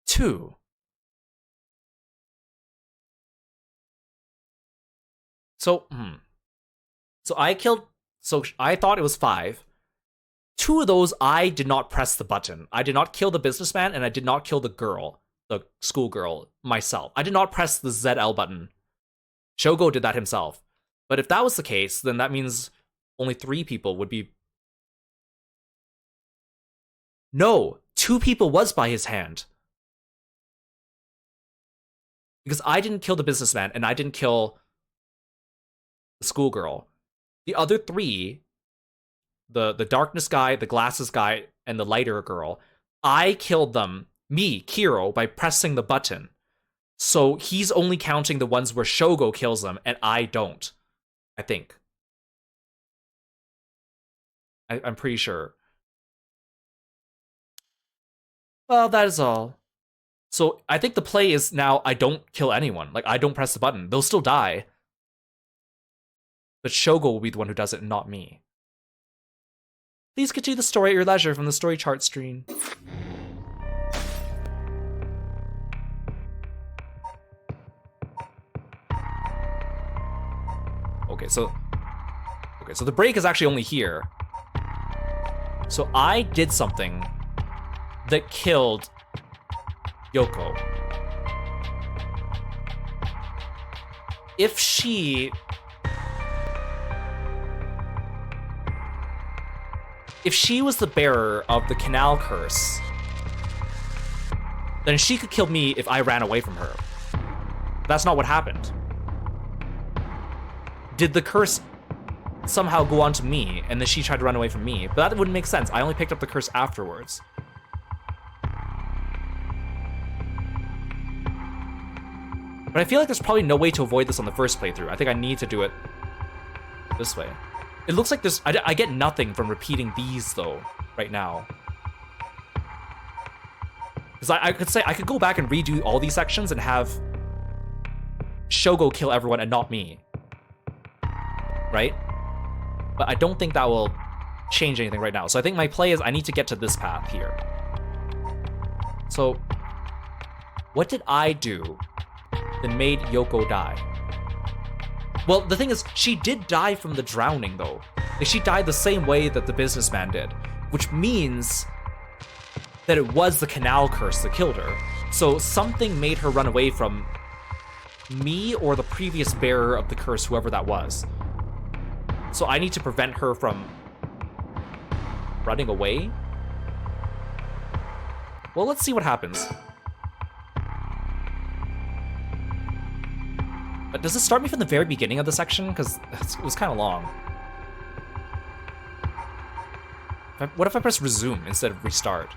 Two. So I killed... So I thought it was 5. 2 of those, I did not press the button. I did not kill the businessman, and I did not kill the girl, the schoolgirl, myself. I did not press the ZL button. Shogo did that himself. But if that was the case, then that means only 3 people would be... No, 2 people was by his hand. Because I didn't kill the businessman, and I didn't kill the schoolgirl. The other 3, the darkness guy, the glasses guy, and the lighter girl, I killed them, me, Kiro, by pressing the button. So he's only counting the ones where Shogo kills them, and I don't. I think. I'm pretty sure. Well, that is all. So I think the play is now I don't kill anyone. Like, I don't press the button. They'll still die. But Shogo will be the one who does it, and not me. Please continue the story at your leisure from the story chart screen. Okay, so the break is actually only here. So I did something that killed Yoko. If she was the bearer of the canal curse, then she could kill me if I ran away from her. That's not what happened. Did the curse somehow go on to me, and then she tried to run away from me? But that wouldn't make sense. I only picked up the curse afterwards. But I feel like there's probably no way to avoid this on the first playthrough. I think I need to do it this way. It looks like there's... I get nothing from repeating these, though, right now. Because I could go back and redo all these sections and have Shogo kill everyone and not me. Right? But I don't think that will change anything right now. So I think my play is I need to get to this path here. So, what did I do that made Yoko die? Well, the thing is, she did die from the drowning, though. Like, she died the same way that the businessman did, which means that it was the canal curse that killed her. So something made her run away from me or the previous bearer of the curse, whoever that was. So I need to prevent her from running away. Well, let's see what happens. But does it start me from the very beginning of the section? Because it was kind of long. What if I press resume instead of restart?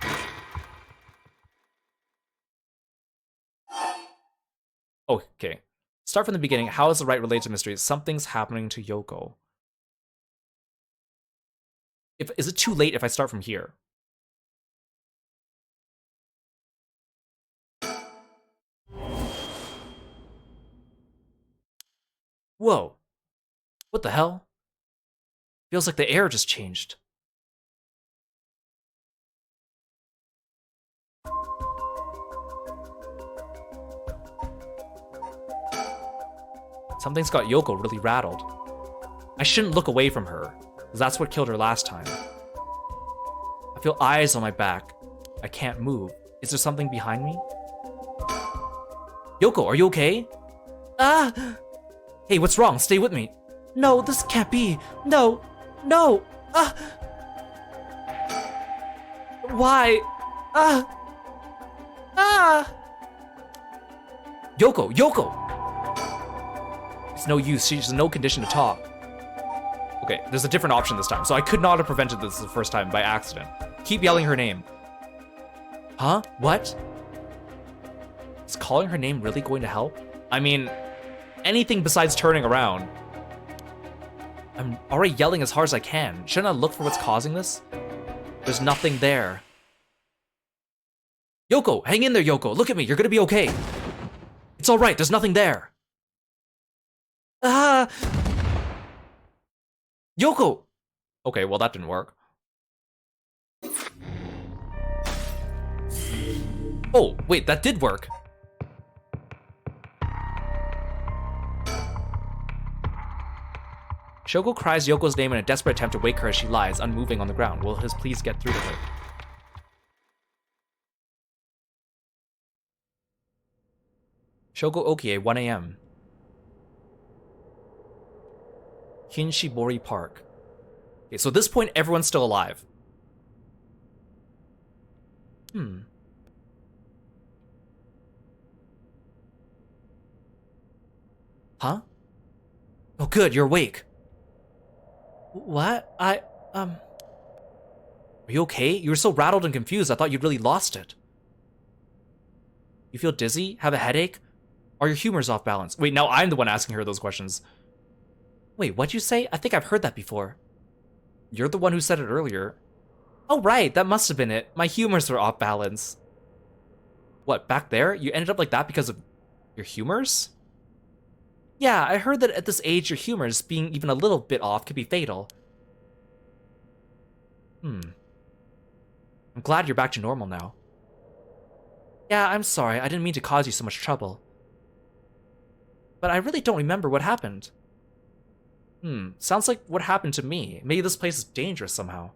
Okay. Start from the beginning. How is the right related to mystery? Something's happening to Yoko. Is it too late if I start from here? Whoa. What the hell? Feels like the air just changed. Something's got Yoko really rattled. I shouldn't look away from her, because that's what killed her last time. I feel eyes on my back. I can't move. Is there something behind me? Yoko, are you okay? Ah! Hey, what's wrong? Stay with me. No, this can't be. No, no. Ah! Why? Ah! Ah! Yoko, Yoko! It's no use. She's in no condition to talk. Okay, there's a different option this time, so I could not have prevented this the first time by accident. Keep yelling her name. Huh? What? Is calling her name really going to help? I mean, anything besides turning around. I'm already yelling as hard as I can. Shouldn't I look for what's causing this? There's nothing there. Yoko, hang in there, Yoko. Look at me. You're gonna be okay. It's all right. There's nothing there. Ah! Yoko! Okay, well, that didn't work. Oh, wait, that did work. Shogo cries Yoko's name in a desperate attempt to wake her as she lies, unmoving on the ground. Will his pleas get through to her? Shogo Okie, 1 a.m. Kinshibori Park. Okay, so at this point, everyone's still alive. Huh? Oh good, you're awake. What? Are you okay? You were so rattled and confused, I thought you'd really lost it. You feel dizzy? Have a headache? Are your humors off balance? Wait, now I'm the one asking her those questions. Wait, what'd you say? I think I've heard that before. You're the one who said it earlier. Oh right, that must have been it. My humors were off balance. What, back there? You ended up like that because of your humors? Yeah, I heard that at this age your humors, being even a little bit off, could be fatal. I'm glad you're back to normal now. Yeah, I'm sorry, I didn't mean to cause you so much trouble. But I really don't remember what happened. Sounds like what happened to me. Maybe this place is dangerous somehow.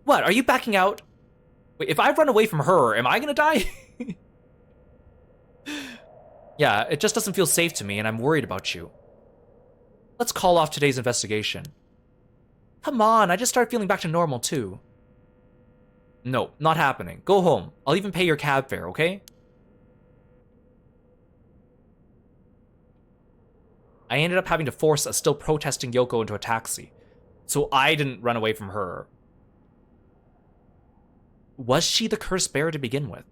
What, are you backing out? Wait, if I run away from her, am I gonna die? Yeah, it just doesn't feel safe to me and I'm worried about you. Let's call off today's investigation. Come on, I just started feeling back to normal too. No, not happening. Go home. I'll even pay your cab fare, okay? I ended up having to force a still protesting Yoko into a taxi. So I didn't run away from her. Was she the cursed bear to begin with?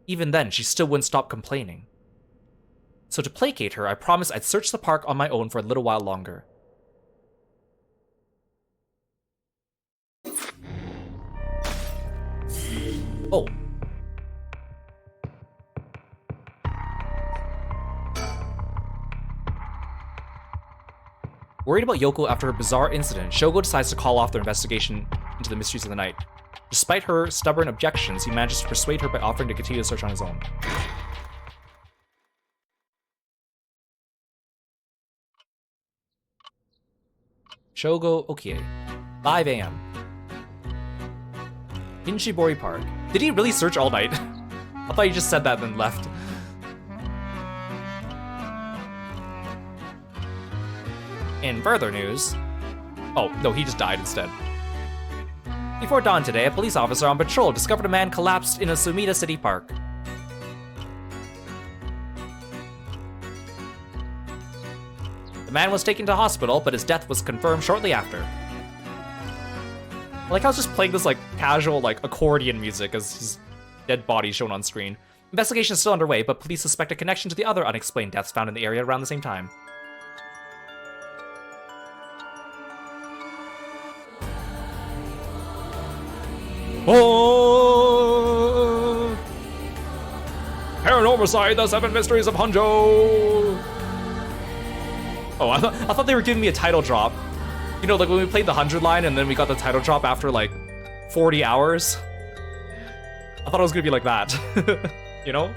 Even then, she still wouldn't stop complaining. So to placate her, I promised I'd search the park on my own for a little while longer. Oh. Worried about Yoko after her bizarre incident, Shogo decides to call off their investigation into the mysteries of the night. Despite her stubborn objections, he manages to persuade her by offering to continue the search on his own. Shogo Okie, 5 a.m. Kinshibori Park. Did he really search all night? I thought he just said that and then left. In further news... Oh, no, he just died instead. Before dawn today, a police officer on patrol discovered a man collapsed in a Sumida City park. The man was taken to hospital, but his death was confirmed shortly after. Like, I was just playing this, like, casual, like, accordion music as his dead body shown on screen. Investigation is still underway, but police suspect a connection to the other unexplained deaths found in the area around the same time. Oh! Paranormasight, the Seven Mysteries of Honjo! Oh, I thought they were giving me a title drop. You know, like when we played the 100 line and then we got the title drop after like 40 hours. I thought it was gonna be like that, you know?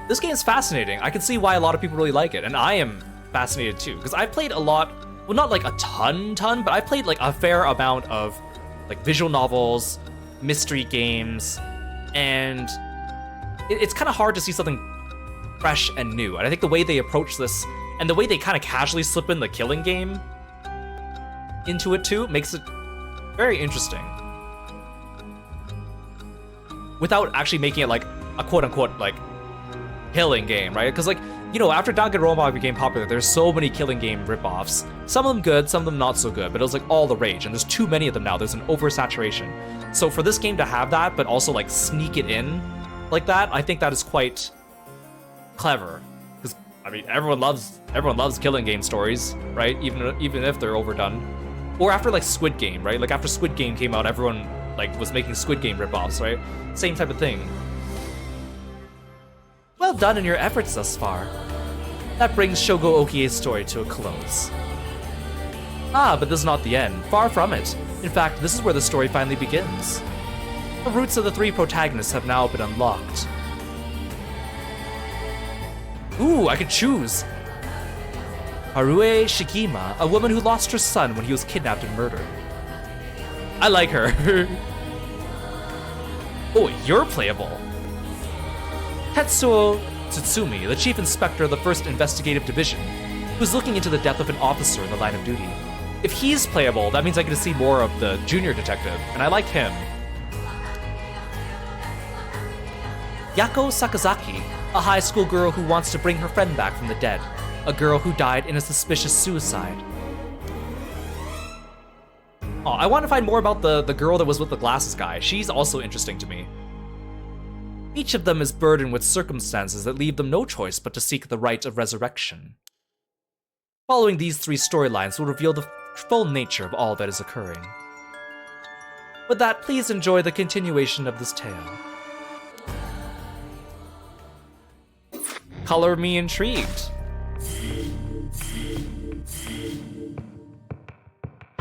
This game is fascinating. I can see why a lot of people really like it, and I am fascinated too, because I've played a lot, well, not like a ton, but I've played like a fair amount of like visual novels, mystery games, and it's kind of hard to see something fresh and new. And I think the way they approach this, and the way they kind of casually slip in the killing game into it too, makes it very interesting. Without actually making it like a quote-unquote like killing game, right? Because like, you know, after Danganronpa became popular, there's so many killing game ripoffs. Some of them good, some of them not so good, but it was like all the rage, and there's too many of them now. There's an oversaturation. So for this game to have that, but also like sneak it in like that, I think that is quite clever. Because I mean, everyone loves killing game stories, right? Even if they're overdone. Or after like Squid Game, right? Like after Squid Game came out, everyone like was making Squid Game ripoffs, right? Same type of thing. Well done in your efforts thus far. That brings Shogo Okie's story to a close. Ah, but this is not the end. Far from it. In fact, this is where the story finally begins. The roots of the 3 protagonists have now been unlocked. Ooh, I could choose! Harue Shigima, a woman who lost her son when he was kidnapped and murdered. I like her. Oh, you're playable. Tetsuo Tsutsumi, the chief inspector of the 1st Investigative Division, who's looking into the death of an officer in the line of duty. If he's playable, that means I get to see more of the junior detective, and I like him. Yako Sakazaki, a high school girl who wants to bring her friend back from the dead, a girl who died in a suspicious suicide. Oh, I want to find more about the girl that was with the glasses guy. She's also interesting to me. Each of them is burdened with circumstances that leave them no choice but to seek the rite of resurrection. Following these 3 storylines will reveal the full nature of all that is occurring. With that, please enjoy the continuation of this tale. Color me intrigued.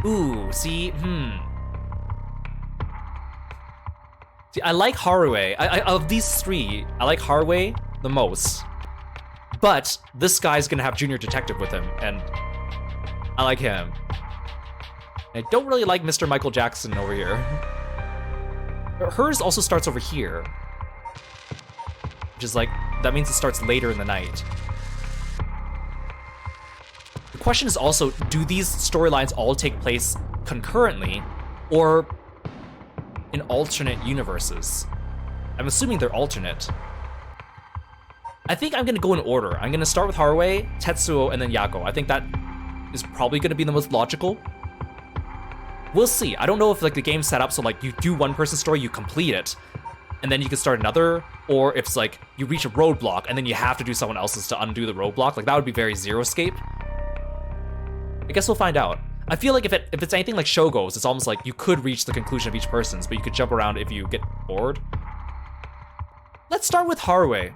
Ooh, see, See, I like Harue. Of these 3, I like Harue the most. But this guy's gonna have Junior Detective with him, and I like him. I don't really like Mr. Michael Jackson over here. Hers also starts over here. Which is like, that means it starts later in the night. The question is also, do these storylines all take place concurrently, or in alternate universes? I'm assuming they're alternate. I think I'm gonna go in order. I'm gonna start with Harue, Tetsuo, and then Yako. I think that is probably gonna be the most logical. We'll see. I don't know if like the game's set up so like you do one person's story, you complete it, and then you can start another, or if it's like you reach a roadblock and then you have to do someone else's to undo the roadblock. Like that would be very Zero Escape. I guess we'll find out. I feel like if it's anything like Shogo's, it's almost like you could reach the conclusion of each person's, but you could jump around if you get bored. Let's start with Harue.